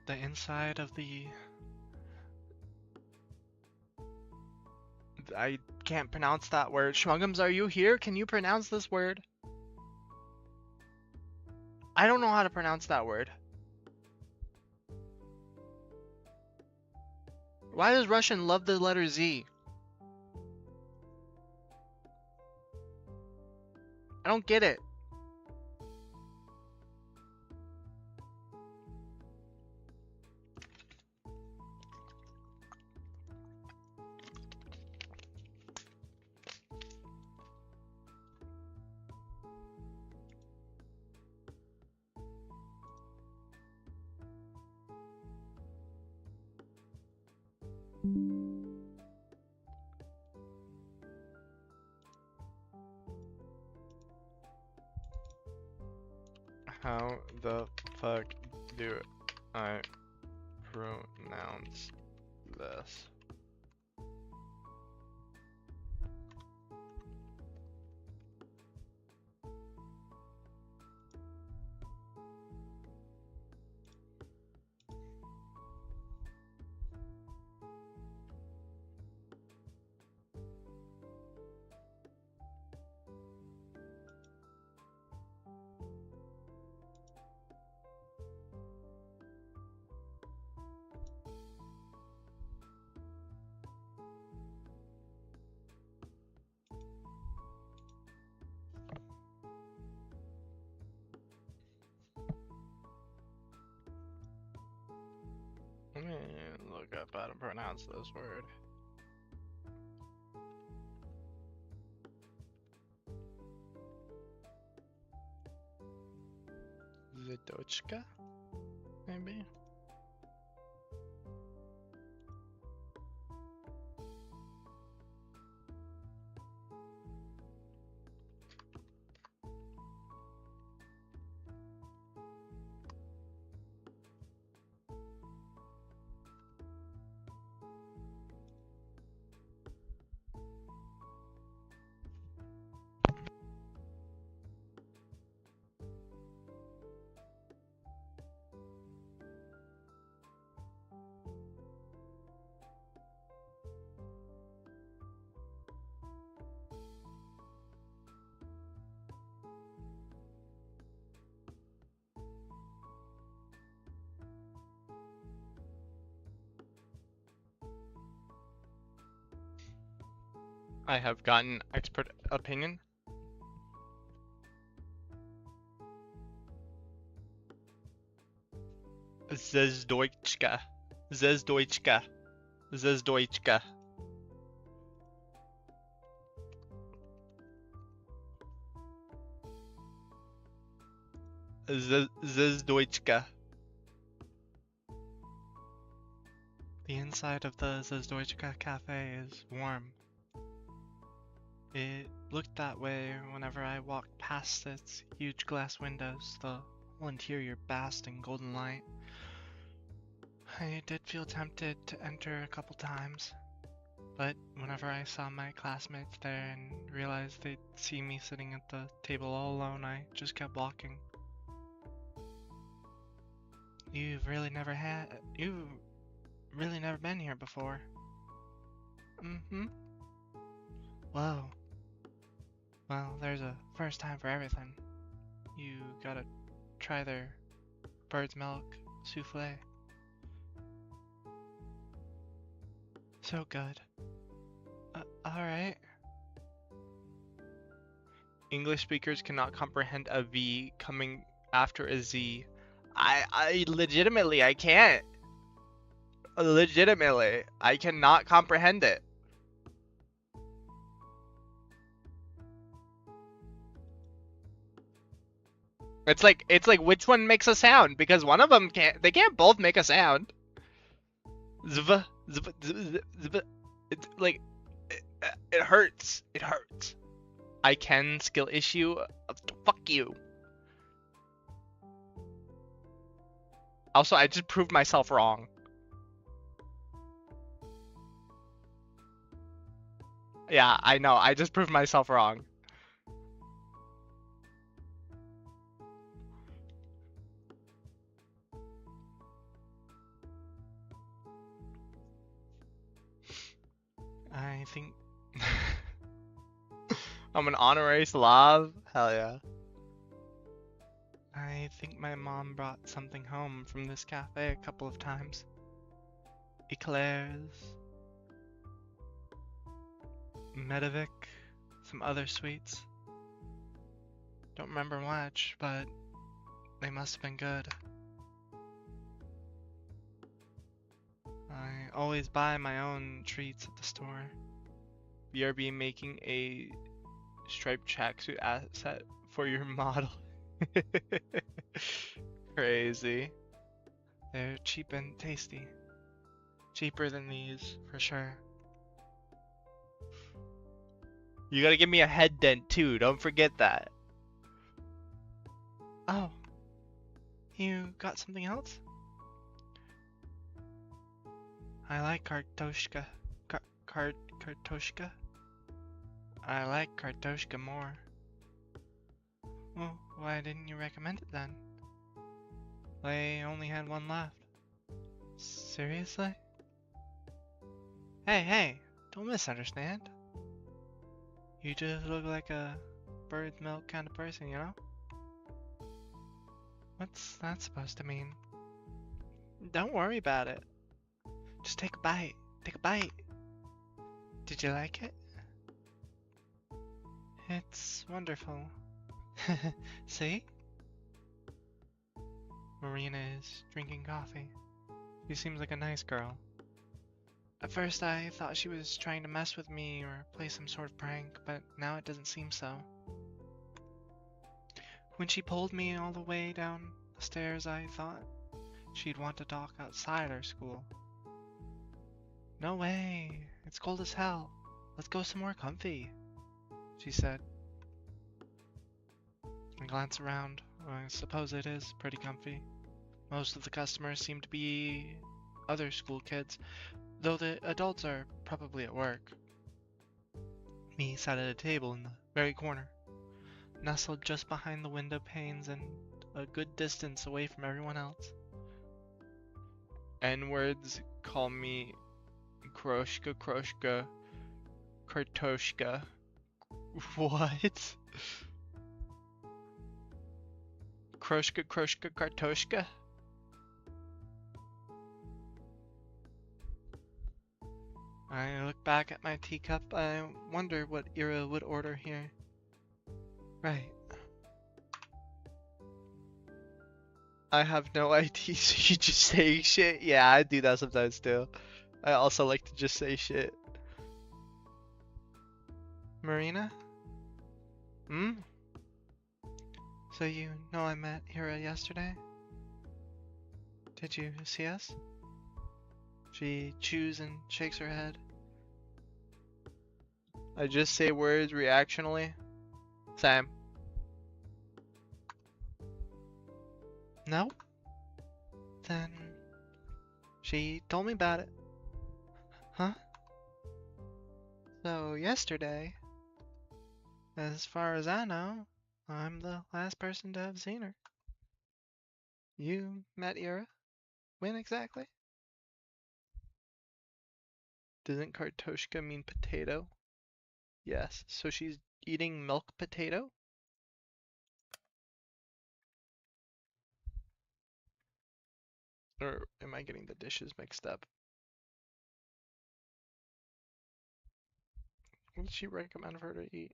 The inside of the... I can't pronounce that word. Schmuggums, are you here? Can you pronounce this word? I don't know how to pronounce that word. Why does Russian love the letter Z? I don't get it. How the fuck do I pronounce this? Let me look up how to pronounce this word. Z.A.T.O, maybe? I have gotten expert opinion. Z.A.T.O. Z.A.T.O. Z.A.T.O. Z.A.T.O. The inside of the Z.A.T.O. cafe is warm. It looked that way whenever I walked past its huge glass windows, the whole interior basked in golden light. I did feel tempted to enter a couple times, but whenever I saw my classmates there and realized they'd see me sitting at the table all alone, I just kept walking. You've really never been here before. Mm-hmm. Whoa. Well, there's a first time for everything. You gotta try their bird's milk souffle. So good. Alright. English speakers cannot comprehend a V coming after a Z. I legitimately, I can't. Legitimately, I cannot comprehend it. It's like which one makes a sound? Because one of them can't. They can't both make a sound. Zv, zv, zv, zv. It's like it hurts. It hurts. I can skill issue. Fuck you. Also, I just proved myself wrong. Yeah, I know. I just proved myself wrong. I think I'm an honorary Slav. Hell yeah. I think my mom brought something home from this cafe a couple of times. Eclairs, Medivik, some other sweets. Don't remember much, but they must have been good. I always buy my own treats at the store. BRB making a striped tracksuit asset for your model. Crazy. They're cheap and tasty. Cheaper than these, for sure. You gotta give me a head dent too, don't forget that. Oh. You got something else? I like kartoshka. Kartoshka? I like kartoshka more. Well, why didn't you recommend it then? They only had one left. Seriously? Hey, don't misunderstand. You just look like a bird's milk kind of person, you know? What's that supposed to mean? Don't worry about it. Just take a bite. Take a bite. Did you like it? It's wonderful. See? Marina is drinking coffee. She seems like a nice girl. At first I thought she was trying to mess with me or play some sort of prank, but now it doesn't seem so. When she pulled me all the way down the stairs, I thought she'd want to talk outside our school. No way, it's cold as hell. Let's go somewhere comfy, she said. I glance around. I suppose it is pretty comfy. Most of the customers seem to be other school kids, though the adults are probably at work. Me sat at a table in the very corner, nestled just behind the window panes and a good distance away from everyone else. N-words call me Kroshka, Kartoshka. What? Kroshka, Kartoshka? I look back at my teacup. I wonder what Ira would order here. Right. I have no idea, so you just say shit? Yeah, I do that sometimes too. I also like to just say shit. Marina? Hmm? So you know I met Ira yesterday? Did you see us? She chews and shakes her head. I just say words reactionally. Same. No? Then she told me about it. Huh? So yesterday, as far as I know, I'm the last person to have seen her. You met Ira? When exactly? Doesn't kartoshka mean potato? Yes, so she's eating milk potato? Or am I getting the dishes mixed up? What did she recommend for her to eat?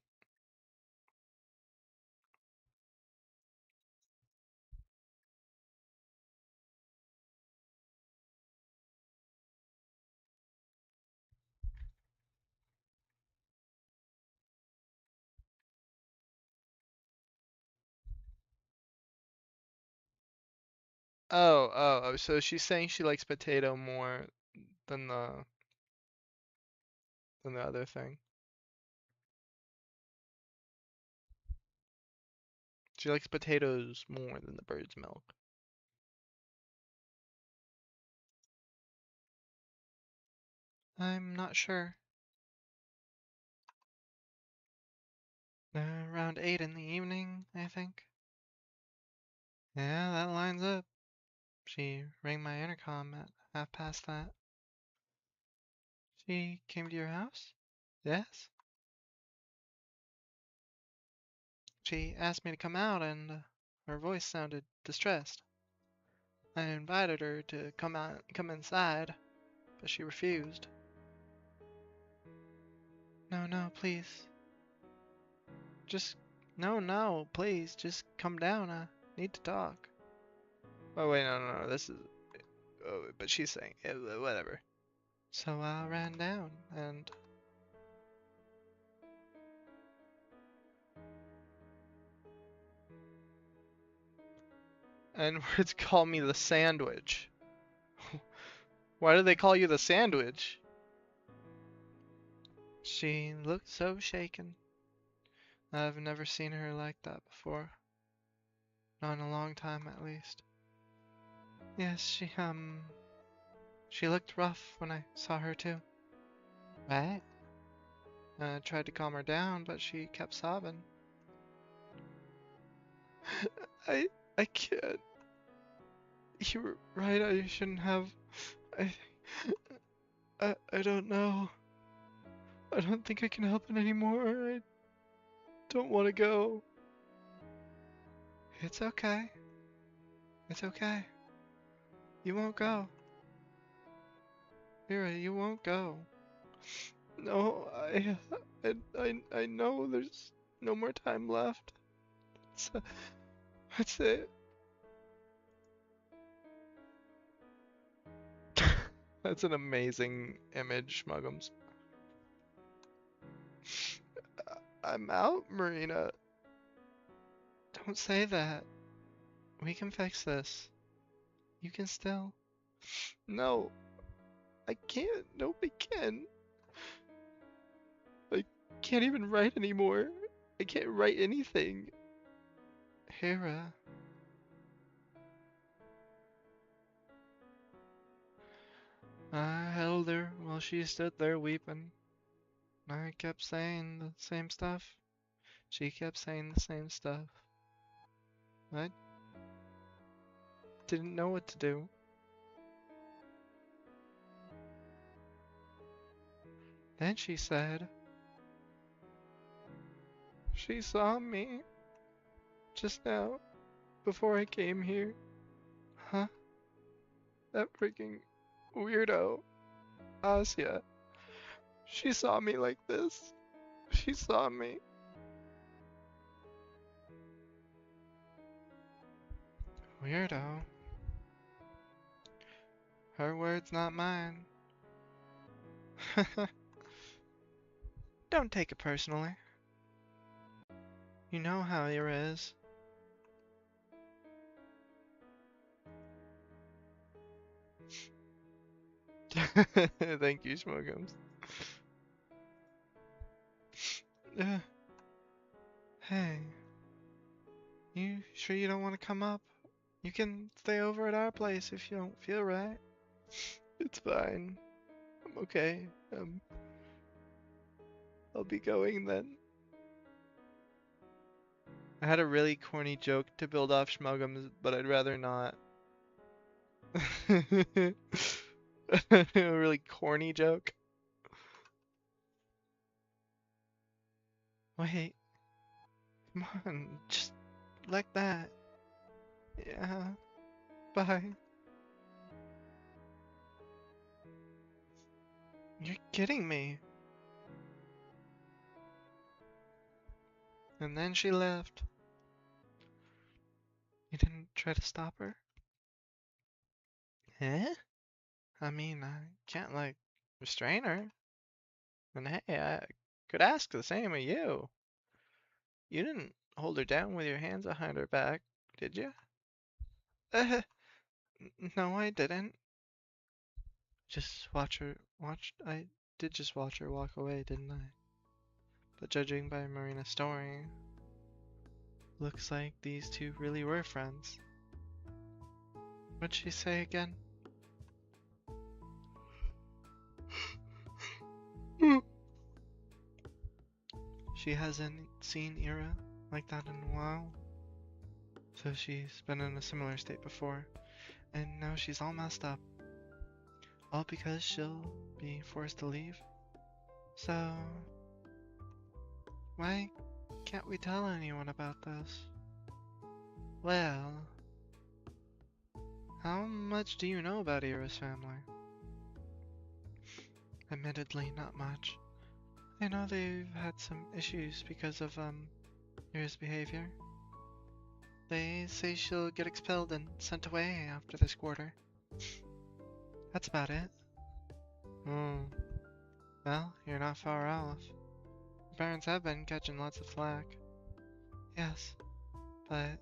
Oh, so she's saying she likes potato more than the other thing. She likes potatoes more than the bird's milk. I'm not sure. Around 8 in the evening, I think. Yeah, that lines up. She rang my intercom at 1/2 past that. She came to your house? Yes. She asked me to come out and her voice sounded distressed. I invited her to come inside, but she refused. No, no, please. Just, no, please, just come down. I need to talk. Oh, wait, no, this is, oh, but she's saying, whatever. So I ran down and words call me the sandwich. Why do they call you the sandwich? She looked so shaken. I've never seen her like that before. Not in a long time, at least. Yes, she looked rough when I saw her too. Right? I tried to calm her down, but she kept sobbing. I, I can't. You were right, I shouldn't have. I, I don't know. I don't think I can help it anymore. I don't want to go. It's okay. It's okay. You won't go. Mira, you won't go. No, I know there's no more time left. That's, that's it. That's an amazing image, Muggums. I'm out, Marina. Don't say that. We can fix this. You can still. No, I can't. Nobody can. I can't even write anymore. I can't write anything. Hera. I held her while she stood there weeping. I kept saying the same stuff. She kept saying the same stuff. I didn't know what to do. Then she said, she saw me just now before I came here. Huh? That freaking weirdo, Asya. She saw me like this. She saw me. Weirdo. Her words, not mine. Don't take it personally. You know how Ira is. Thank you, Smokums. Hey, you sure you don't want to come up? You can stay over at our place if you don't feel right. It's fine. I'm okay. I'll be going then. I had a really corny joke to build off Schmuggums, but I'd rather not. A really corny joke. Wait, come on, just like that. Yeah, bye. You're kidding me. And then she left. You didn't try to stop her? Eh? I mean, I can't, like, restrain her. And hey, I could ask the same of you. You didn't hold her down with your hands behind her back, did you? Uh, no, I didn't. I did just watch her walk away, didn't I? But judging by Marina's story, looks like these two really were friends. What'd she say again? She hasn't seen Ira like that in a while. So she's been in a similar state before, and now she's all messed up. All because she'll be forced to leave. So, why can't we tell anyone about this? Well, how much do you know about Ira's family? Admittedly, not much. I know they've had some issues because of, Ira's behavior. They say she'll get expelled and sent away after this quarter. That's about it. Hmm. Well, you're not far off. Your parents have been catching lots of flack. Yes, but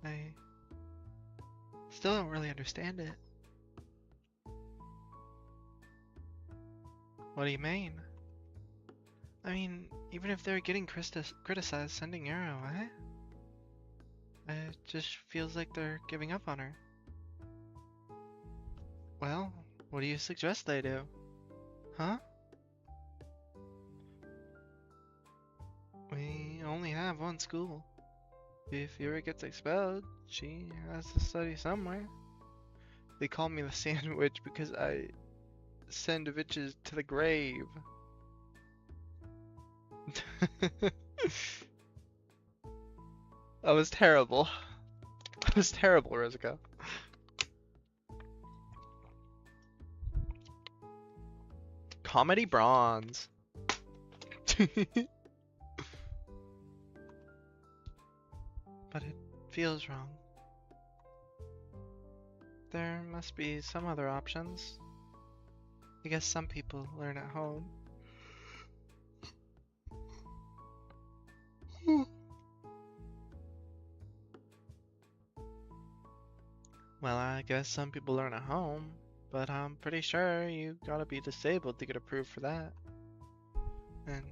I still don't really understand it. What do you mean? I mean, even if they're getting criticized sending Arrow, it just feels like they're giving up on her. Well, what do you suggest they do? Huh? We only have one school. If Yuri gets expelled, she has to study somewhere. They call me the sandwich because I send bitches to the grave. That was terrible. That was terrible, Rizuka. Comedy bronze. But it feels wrong. There must be some other options. I guess some people learn at home. Well, I guess some people learn at home, but I'm pretty sure you gotta be disabled to get approved for that. And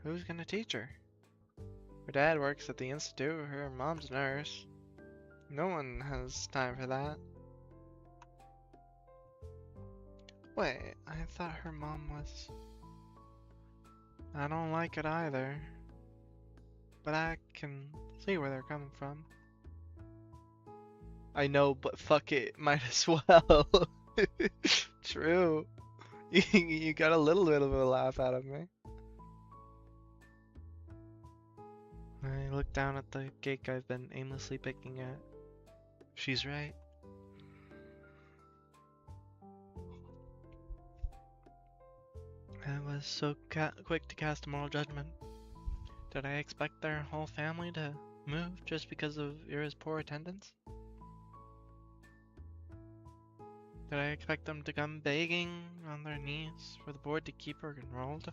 who's gonna teach her? Her dad works at the institute, her mom's a nurse. No one has time for that. Wait, I thought her mom was... I don't like it either. But I can see where they're coming from. I know, but fuck it, might as well. True. You got a little bit of a laugh out of me. I look down at the cake I've been aimlessly picking at. She's right. I was so quick to cast a moral judgment. Did I expect their whole family to move just because of Ira's poor attendance? Did I expect them to come begging on their knees for the board to keep her enrolled?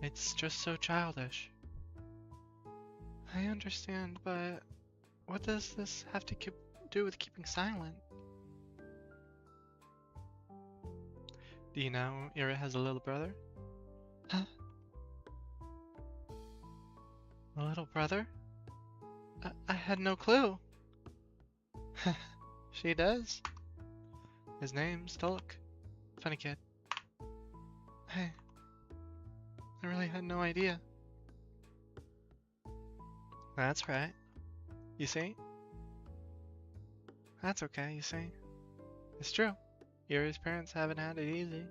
It's just so childish. I understand, but what does this have to do with keeping silent? Do you know Ira has a little brother? Huh? A little brother? I had no clue. She does. His name's Tulk. Funny kid. Hey, I really had no idea. That's right. You see? That's okay, you see. It's true. Ira's parents haven't had it easy,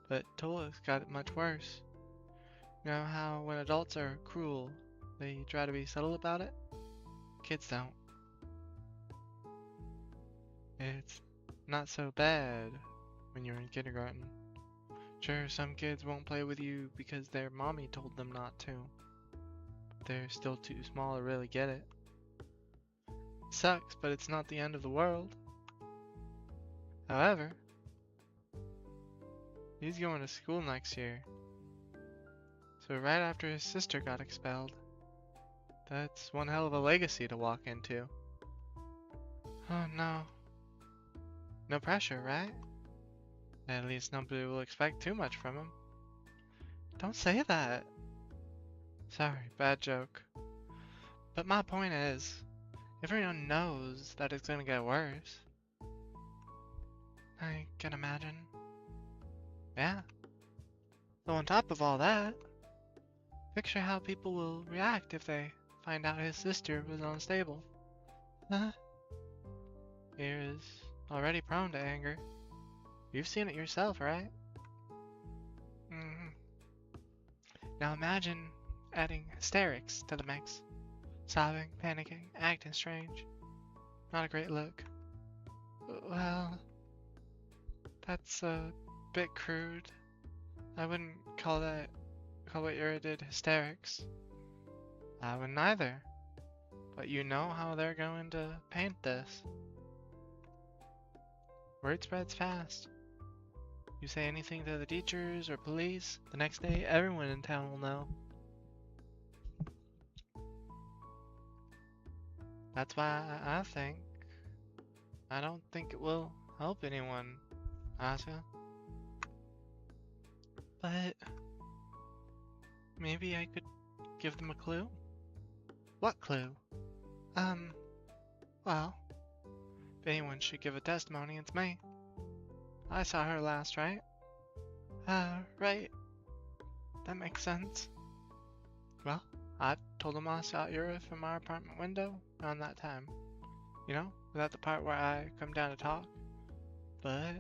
but Tulk's got it much worse. You know how when adults are cruel, they try to be subtle about it? Kids don't. It's not so bad when you're in kindergarten. Sure, some kids won't play with you because their mommy told them not to. But they're still too small to really get it. Sucks, but it's not the end of the world. However, he's going to school next year. So right after his sister got expelled. That's one hell of a legacy to walk into. Oh no. No pressure, right? At least nobody will expect too much from him. Don't say that. Sorry, bad joke. But my point is, everyone knows that it's gonna get worse. I can imagine. Yeah. So on top of all that, picture how people will react if they find out his sister was unstable. Huh? Ira's already prone to anger. You've seen it yourself, right? Now imagine adding hysterics to the mix. Sobbing, panicking, acting strange. Not a great look. Well, that's a bit crude. I wouldn't call what Ira did hysterics. I wouldn't either. But you know how they're going to paint this. Word spreads fast. You say anything to the teachers or police, the next day everyone in town will know. That's why I don't think it will help anyone, Asuka. But maybe I could give them a clue? What clue? Well, if anyone should give a testimony, it's me. I saw her last, right? Right. That makes sense. Well, I told them I saw Ira from our apartment window around that time. You know, without the part where I come down to talk. But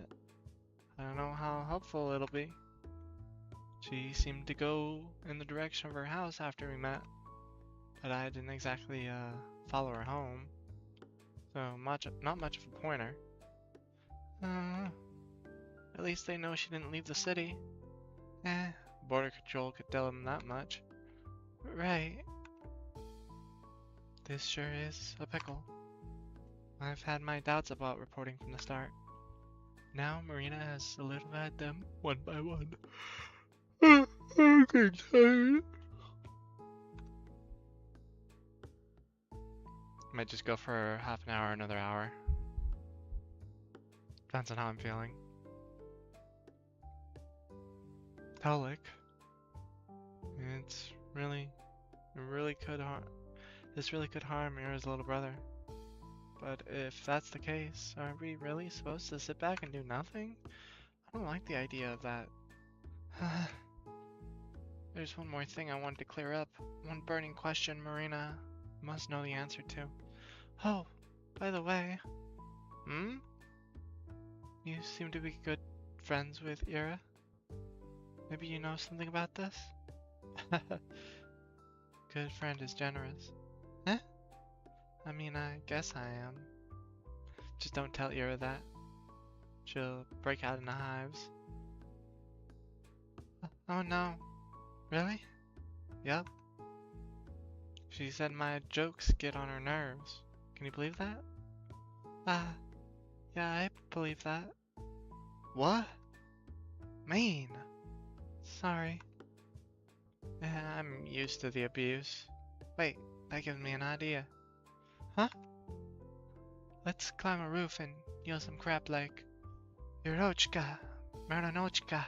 I don't know how helpful it'll be. She seemed to go in the direction of her house after we met. But I didn't exactly follow her home. So not much of a pointer. At least they know she didn't leave the city. Border Control could tell them that much. Right. This sure is a pickle. I've had my doubts about reporting from the start. Now Marina has solidified them one by one. I'm getting tired. Might just go for half an hour, another hour. Depends on how I'm feeling. Tulk. This really could harm Ira's little brother. But if that's the case, are we really supposed to sit back and do nothing? I don't like the idea of that. There's one more thing I wanted to clear up. One burning question Marina must know the answer to. Oh, by the way. You seem to be good friends with Ira. Maybe you know something about this? Good friend is generous. I mean, I guess I am. Just don't tell Ira that. She'll break out into hives. Oh no. Really? Yep. She said my jokes get on her nerves. Can you believe that? Ah, yeah, I believe that. What? Mean. Sorry. Yeah, I'm used to the abuse. Wait, that gives me an idea. Huh? Let's climb a roof and yell some crap like Yurochka, Maranochka,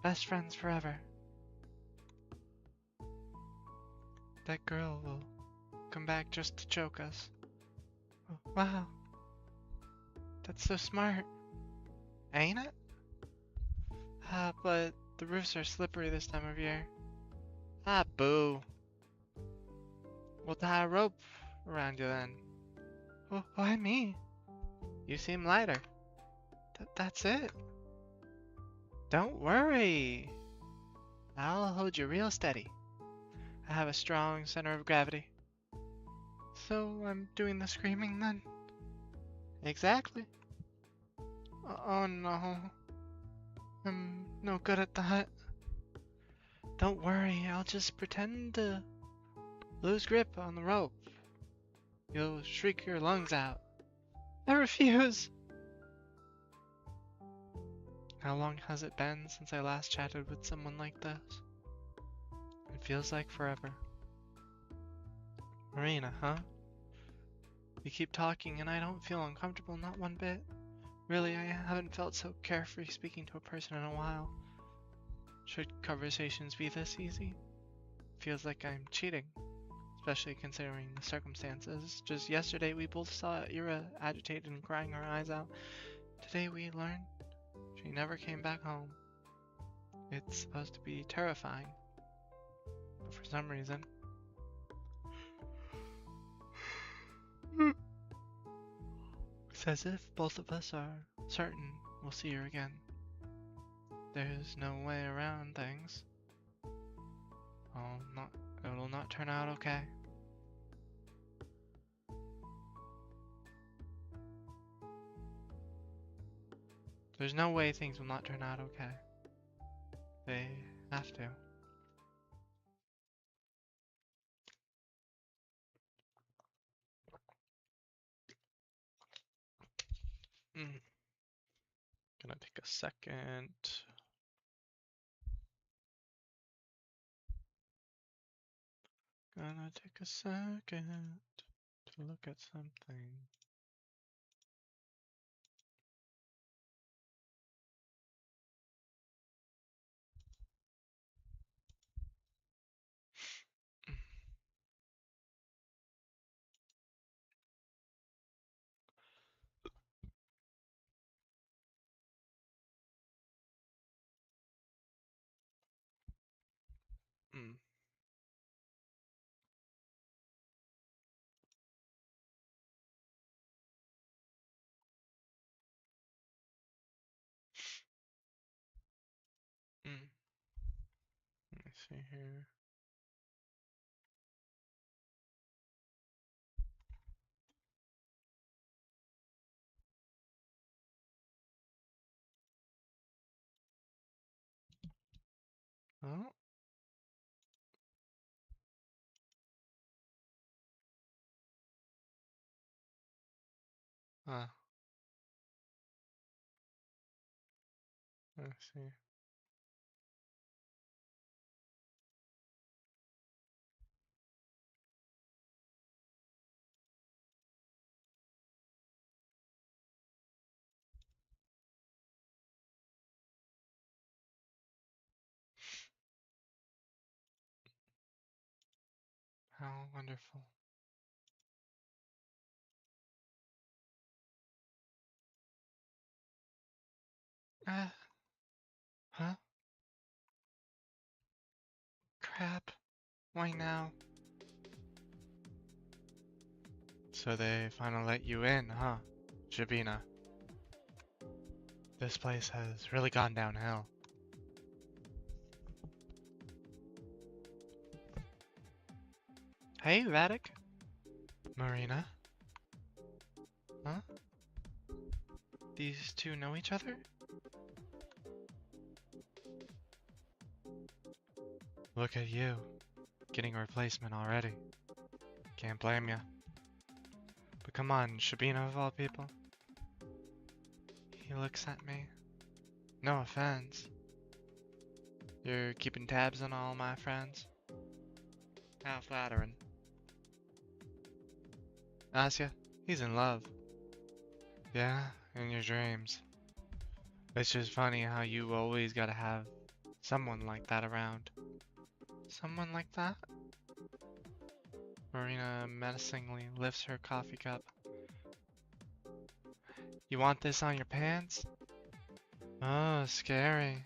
best friends forever. That girl will come back just to choke us. Oh, wow, that's so smart, ain't it? Ah, but the roofs are slippery this time of year. Ah, boo. We'll tie a rope around you then. Oh, why me? You seem lighter. That's it. Don't worry. I'll hold you real steady. I have a strong center of gravity. So I'm doing the screaming then? Exactly. Oh no. I'm no good at that. Don't worry, I'll just pretend to lose grip on the rope. You'll shriek your lungs out. I refuse! How long has it been since I last chatted with someone like this? It feels like forever. Marina, huh? We keep talking and I don't feel uncomfortable, not one bit. Really, I haven't felt so carefree speaking to a person in a while. Should conversations be this easy? Feels like I'm cheating, especially considering the circumstances. Just yesterday we both saw Ira agitated and crying her eyes out. Today we learned she never came back home. It's supposed to be terrifying, but for some reason... It's as if both of us are certain we'll see her again. There's no way around things. It'll not turn out okay. There's no way things will not turn out okay. They have to. Gonna take a second. Gonna take a second to look at something. Mm. Mm. Let me see here. Oh. Ah. Let's see. How wonderful. Ah. Huh? Crap. Why now? So they finally let you in, huh? Shabina. This place has really gone downhill. Hey, Vatic. Marina. Huh? These two know each other? Look at you, getting a replacement already. Can't blame ya. But come on, Shabina of all people. He looks at me. No offense. You're keeping tabs on all my friends? How flattering. Asya, he's in love. Yeah, in your dreams. It's just funny how you always gotta have someone like that around. Someone like that? Marina menacingly lifts her coffee cup. You want this on your pants? Oh, scary.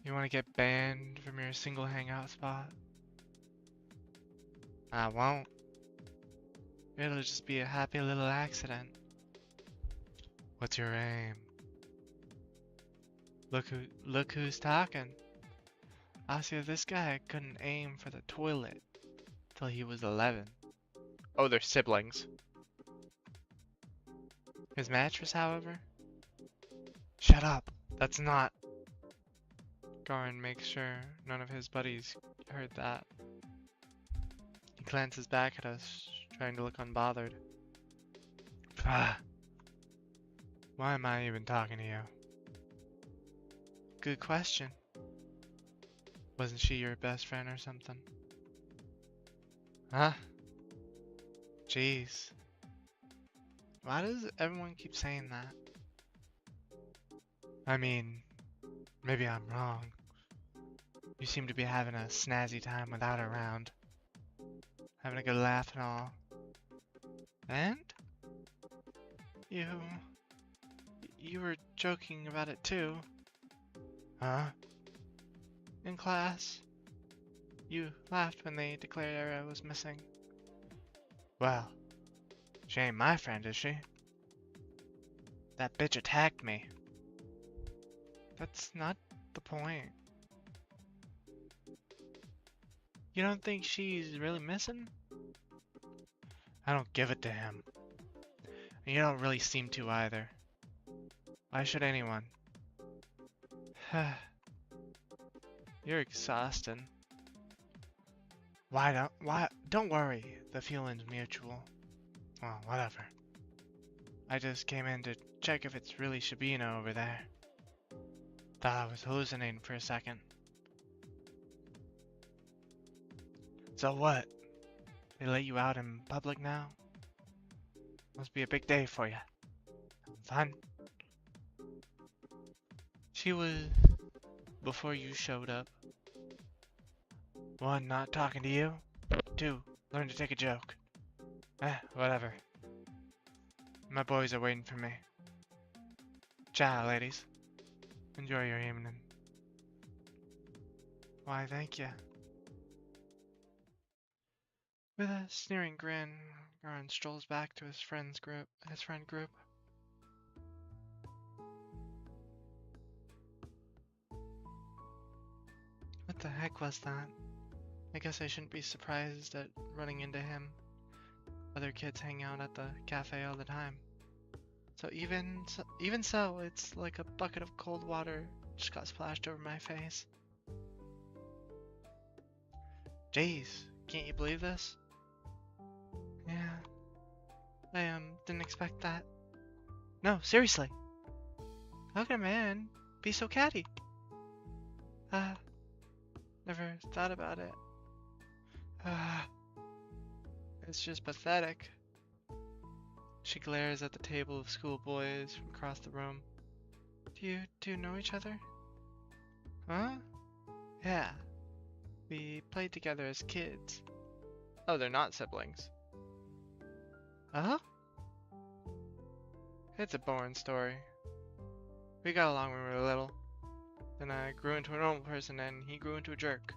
You want to get banned from your single hangout spot? I won't. It'll just be a happy little accident. What's your aim? Look who's talking. Asya, this guy couldn't aim for the toilet till he was 11. Oh, they're siblings. His mattress, however? Shut up. That's not. Garin makes sure none of his buddies heard that. He glances back at us, trying to look unbothered. Ah. Why am I even talking to you? Good question. Wasn't she your best friend or something? Huh? Jeez. Why does everyone keep saying that? I mean, maybe I'm wrong. You seem to be having a snazzy time without her around. Having a good laugh and all. And? You were joking about it too. Huh? In class. You laughed when they declared I was missing. Well, she ain't my friend, is she? That bitch attacked me. That's not the point. You don't think she's really missing? I don't give it to him. And you don't really seem to either. Why should anyone? You're exhausting. Why? Don't worry. The feeling's mutual. Well, whatever. I just came in to check if it's really Shabina over there. Thought I was hallucinating for a second. So what? They let you out in public now? Must be a big day for you. Fun? She was before you showed up. 1, not talking to you. 2, learn to take a joke. Whatever. My boys are waiting for me. Ciao, ladies. Enjoy your evening. Why, thank you. With a sneering grin, Garan strolls back to his friend group. What the heck was that? I guess I shouldn't be surprised at running into him. Other kids hang out at the cafe all the time. So even so, it's like a bucket of cold water just got splashed over my face. Jeez, can't you believe this? Yeah, I didn't expect that. No, seriously. How can a man be so catty? Never thought about it. It's just pathetic. She glares at the table of schoolboys from across the room. Do you know each other? Huh? Yeah. We played together as kids. Oh, they're not siblings. Huh? It's a boring story. We got along when we were little. Then I grew into a normal person and he grew into a jerk.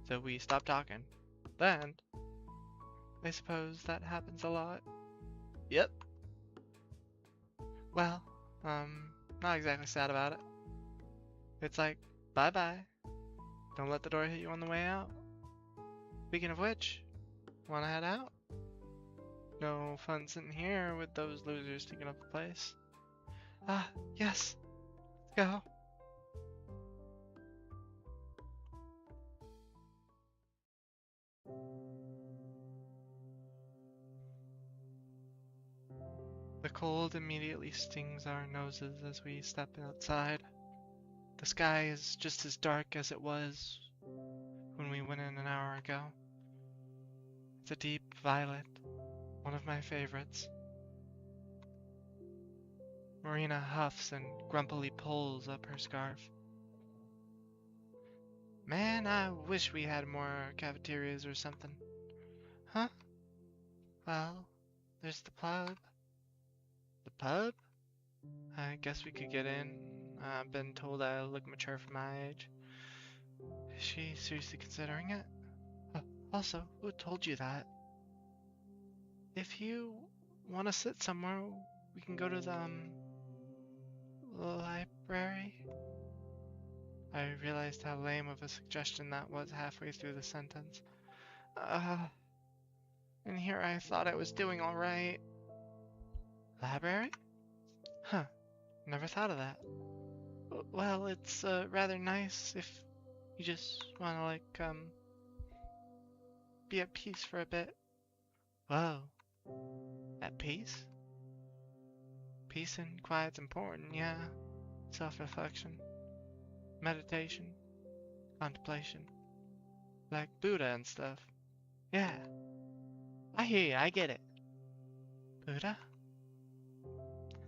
So we stopped talking. Then, I suppose that happens a lot. Yep. Well, not exactly sad about it. It's like, bye-bye. Don't let the door hit you on the way out. Speaking of which, wanna head out? No fun sitting here with those losers taking up the place. Yes. Let's go. The cold immediately stings our noses as we step outside. The sky is just as dark as it was when we went in an hour ago. It's a deep violet, one of my favorites. Marina huffs and grumpily pulls up her scarf. Man, I wish we had more cafeterias or something. Huh? Well, there's the pub. The pub? I guess we could get in. I've been told I look mature for my age. Is she seriously considering it? Also, who told you that? If you want to sit somewhere, we can go to the, library. I realized how lame of a suggestion that was halfway through the sentence. And here I thought I was doing alright. Library? Huh, never thought of that. Well, it's, rather nice if you just wanna, be at peace for a bit. Whoa. At peace? Peace and quiet's important, yeah. Self-reflection. Meditation. Contemplation. Like Buddha and stuff. Yeah. I hear you, I get it. Buddha?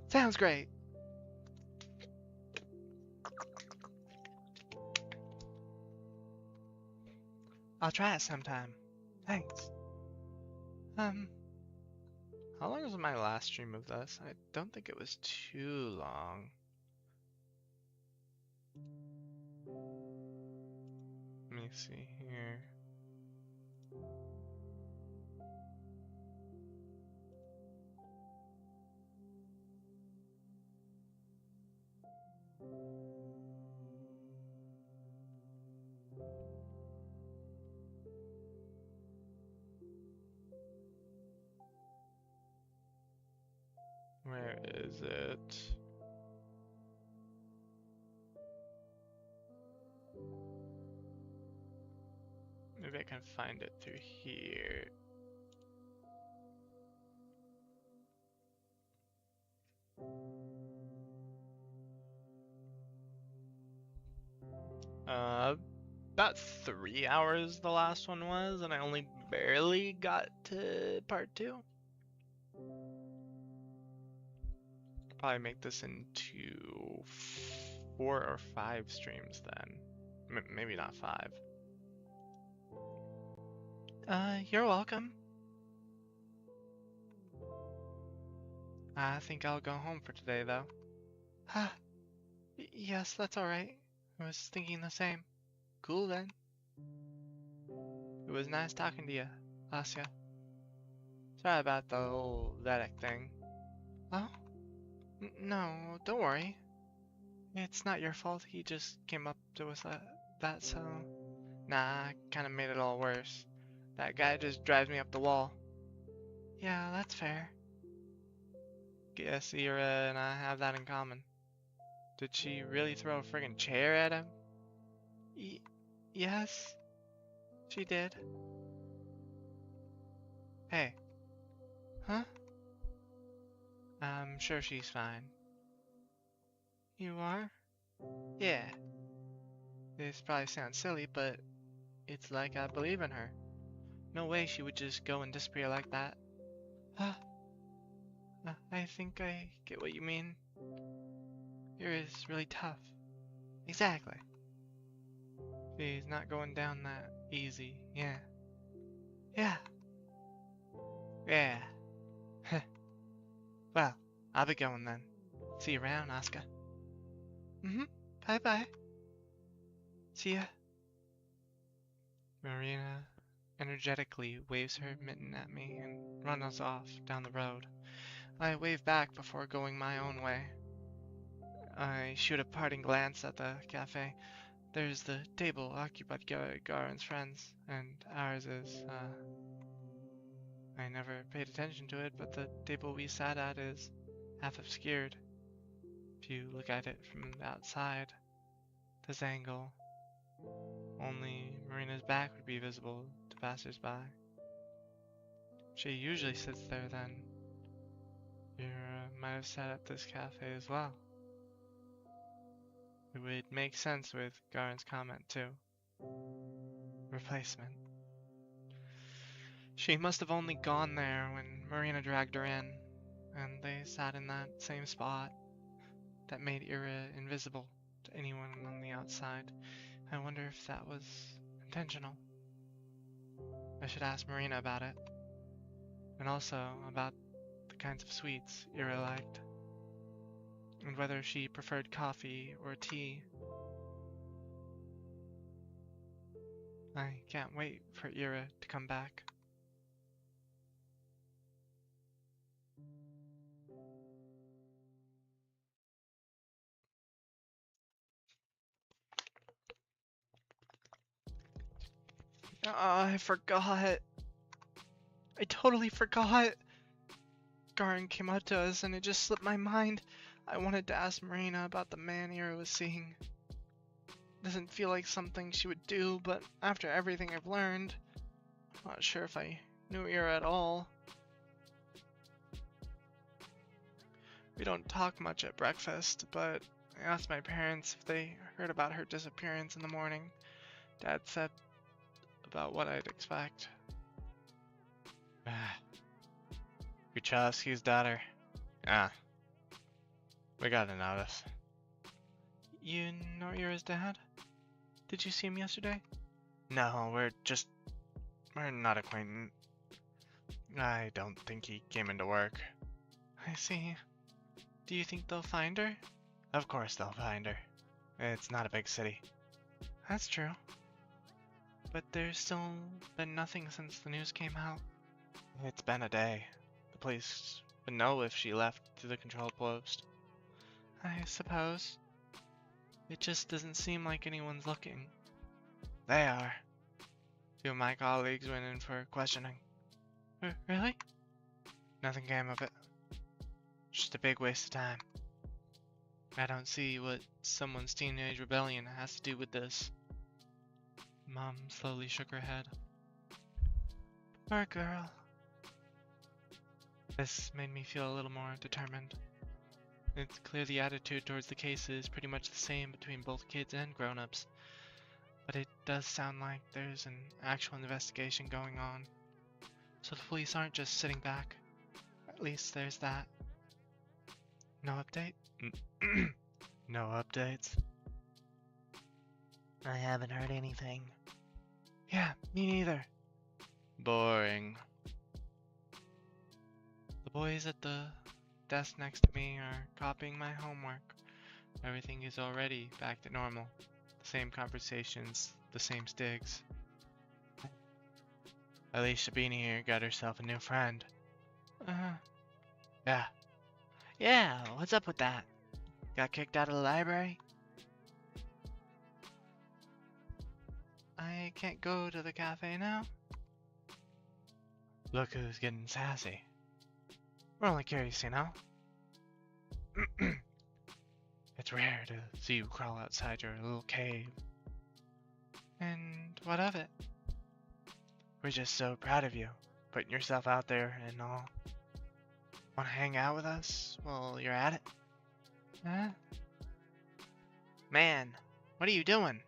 Sounds great. I'll try it sometime. Thanks. How long was my last stream of this? I don't think it was too long. Let me see here. Where is it? Maybe I can find it through here. About 3 hours the last one was, and I only barely got to part 2. Probably make this into 4 or 5 streams then. Maybe not 5. You're welcome. I think I'll go home for today though. Ah, yes, that's alright. I was thinking the same. Cool then. It was nice talking to you, Asya. Sorry about the whole Z.A.T.O thing. Oh? No, don't worry. It's not your fault. He just came up to us like that, so... Nah, I kinda made it all worse. That guy just drives me up the wall. Yeah, that's fair. Guess Ira and I have that in common. Did she really throw a friggin' chair at him? Yes, she did. Hey. Huh? I'm sure she's fine. You are? Yeah. This probably sounds silly, but it's like I believe in her. No way she would just go and disappear like that. Huh? I think I get what you mean. Ira's really tough. Exactly. She's not going down that easy, yeah. Yeah. Yeah. Well, I'll be going then. See you around, Asuka. Bye-bye. See ya. Marina energetically waves her mitten at me and runs off down the road. I wave back before going my own way. I shoot a parting glance at the cafe. There's the table occupied by Garen's friends, and ours is, I never paid attention to it, but the table we sat at is half obscured. If you look at it from the outside, this angle, only Marina's back would be visible to passers-by. She usually sits there then. You might have sat at this cafe as well. It would make sense with Garen's comment too. Replacement. She must have only gone there when Marina dragged her in, and they sat in that same spot that made Ira invisible to anyone on the outside. I wonder if that was intentional. I should ask Marina about it, and also about the kinds of sweets Ira liked, and whether she preferred coffee or tea. I can't wait for Ira to come back. I forgot. I totally forgot. Garen came up to us and it just slipped my mind. I wanted to ask Marina about the man Ira was seeing. Doesn't feel like something she would do, but after everything I've learned, I'm not sure if I knew Ira at all. We don't talk much at breakfast, but I asked my parents if they heard about her disappearance in the morning. Dad said about what I'd expect. Kuchowski's daughter. We got a notice. You know Ira's dad? Did you see him yesterday? No, we're not acquainted. I don't think he came into work. I see. Do you think they'll find her? Of course they'll find her. It's not a big city. That's true. But there's still been nothing since the news came out. It's been a day. The police would know if she left to the controlled post. I suppose. It just doesn't seem like anyone's looking. They are. Two of my colleagues went in for questioning. Really? Nothing came of it. Just a big waste of time. I don't see what someone's teenage rebellion has to do with this. Mom slowly shook her head. Poor girl. This made me feel a little more determined. It's clear the attitude towards the case is pretty much the same between both kids and grown-ups. But it does sound like there's an actual investigation going on. So the police aren't just sitting back. At least there's that. No update? No updates? I haven't heard anything. Yeah, me neither. Boring. The boys at the desk next to me are copying my homework. Everything is already back to normal. The same conversations, the same stigs. Alicia Beanie here got herself a new friend. Yeah. Yeah, what's up with that? Got kicked out of the library? I can't go to the cafe now? Look who's getting sassy. We're only curious, you know? It's rare to see you crawl outside your little cave. And what of it? We're just so proud of you, putting yourself out there and all. Wanna hang out with us while you're at it? Huh? Man, what are you doing?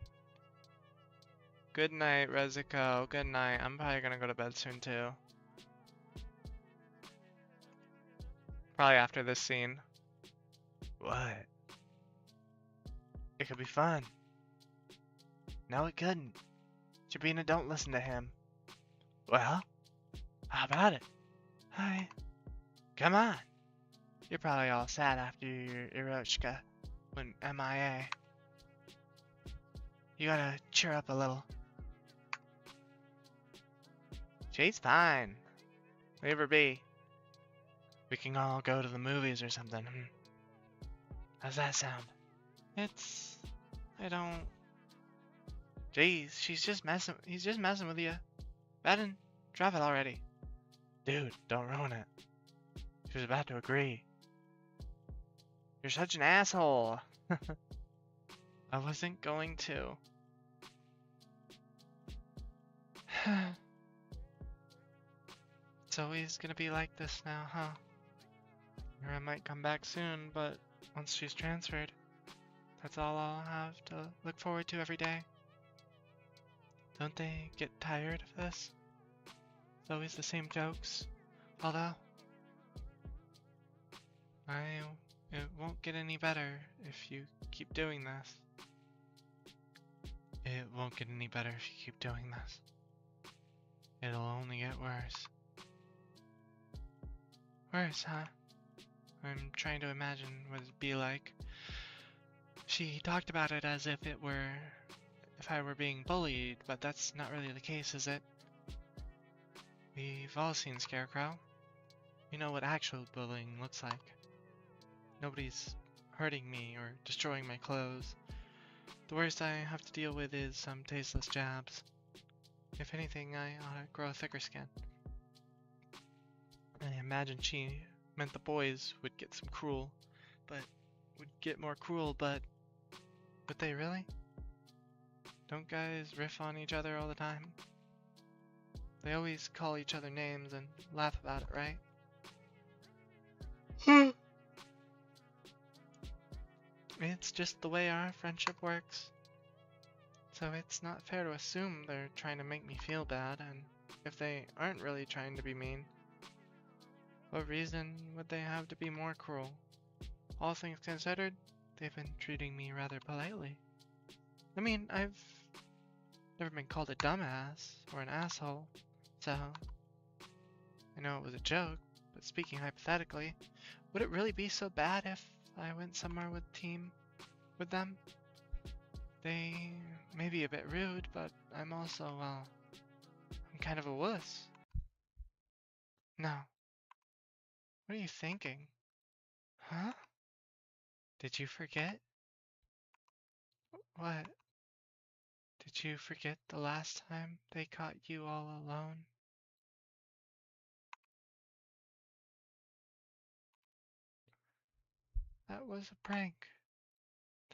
Good night, Rezuko. Good night. I'm probably gonna go to bed soon too. Probably after this scene. What? It could be fun. No, it couldn't. Jabina, don't listen to him. Well, how about it? Hi. Come on. You're probably all sad after your Irochka went MIA. You gotta cheer up a little. She's fine. Leave her be. We can all go to the movies or something. How's that sound? I don't... Jeez, he's just messing with you. Madden, drop it already. Dude, don't ruin it. She was about to agree. You're such an asshole. I wasn't going to. It's always gonna be like this now, huh? Or I might come back soon, but once she's transferred, that's all I'll have to look forward to every day. Don't they get tired of this? It's always the same jokes. Although, it won't get any better if you keep doing this. It won't get any better if you keep doing this. It'll only get worse. Worse, huh? I'm trying to imagine what it'd be like. She talked about it as if I were being bullied, but that's not really the case, is it? We've all seen Scarecrow. We know what actual bullying looks like. Nobody's hurting me or destroying my clothes. The worst I have to deal with is some tasteless jabs. If anything, I ought to grow thicker skin. I imagine she meant the boys would get more cruel, but would they really? Don't guys riff on each other all the time? They always call each other names and laugh about it, right? It's just the way our friendship works. So it's not fair to assume they're trying to make me feel bad, and if they aren't really trying to be mean, what reason would they have to be more cruel? All things considered, they've been treating me rather politely. I mean, I've never been called a dumbass or an asshole, so I know it was a joke, but speaking hypothetically, would it really be so bad if I went somewhere with them? They may be a bit rude, but I'm also, well, I'm kind of a wuss. No. What are you thinking? Huh? Did you forget? What? Did you forget the last time they caught you all alone? That was a prank.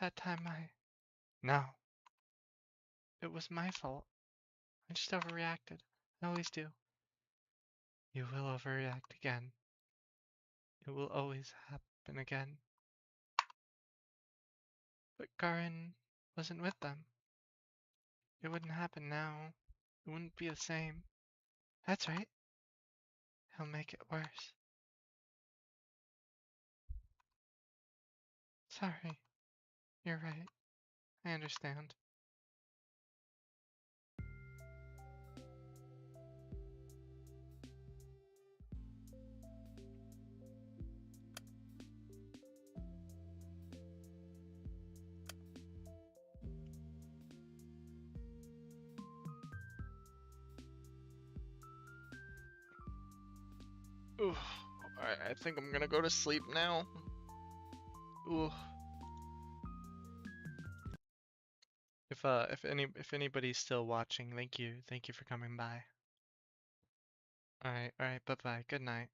That time No. It was my fault. I just overreacted. I always do. You will overreact again. It will always happen again. But Karin wasn't with them. It wouldn't happen now. It wouldn't be the same. That's right. He'll make it worse. Sorry. You're right. I understand. Oof. I think I'm gonna go to sleep now. Ooh. If anybody's still watching, thank you for coming by. Alright, bye bye, good night.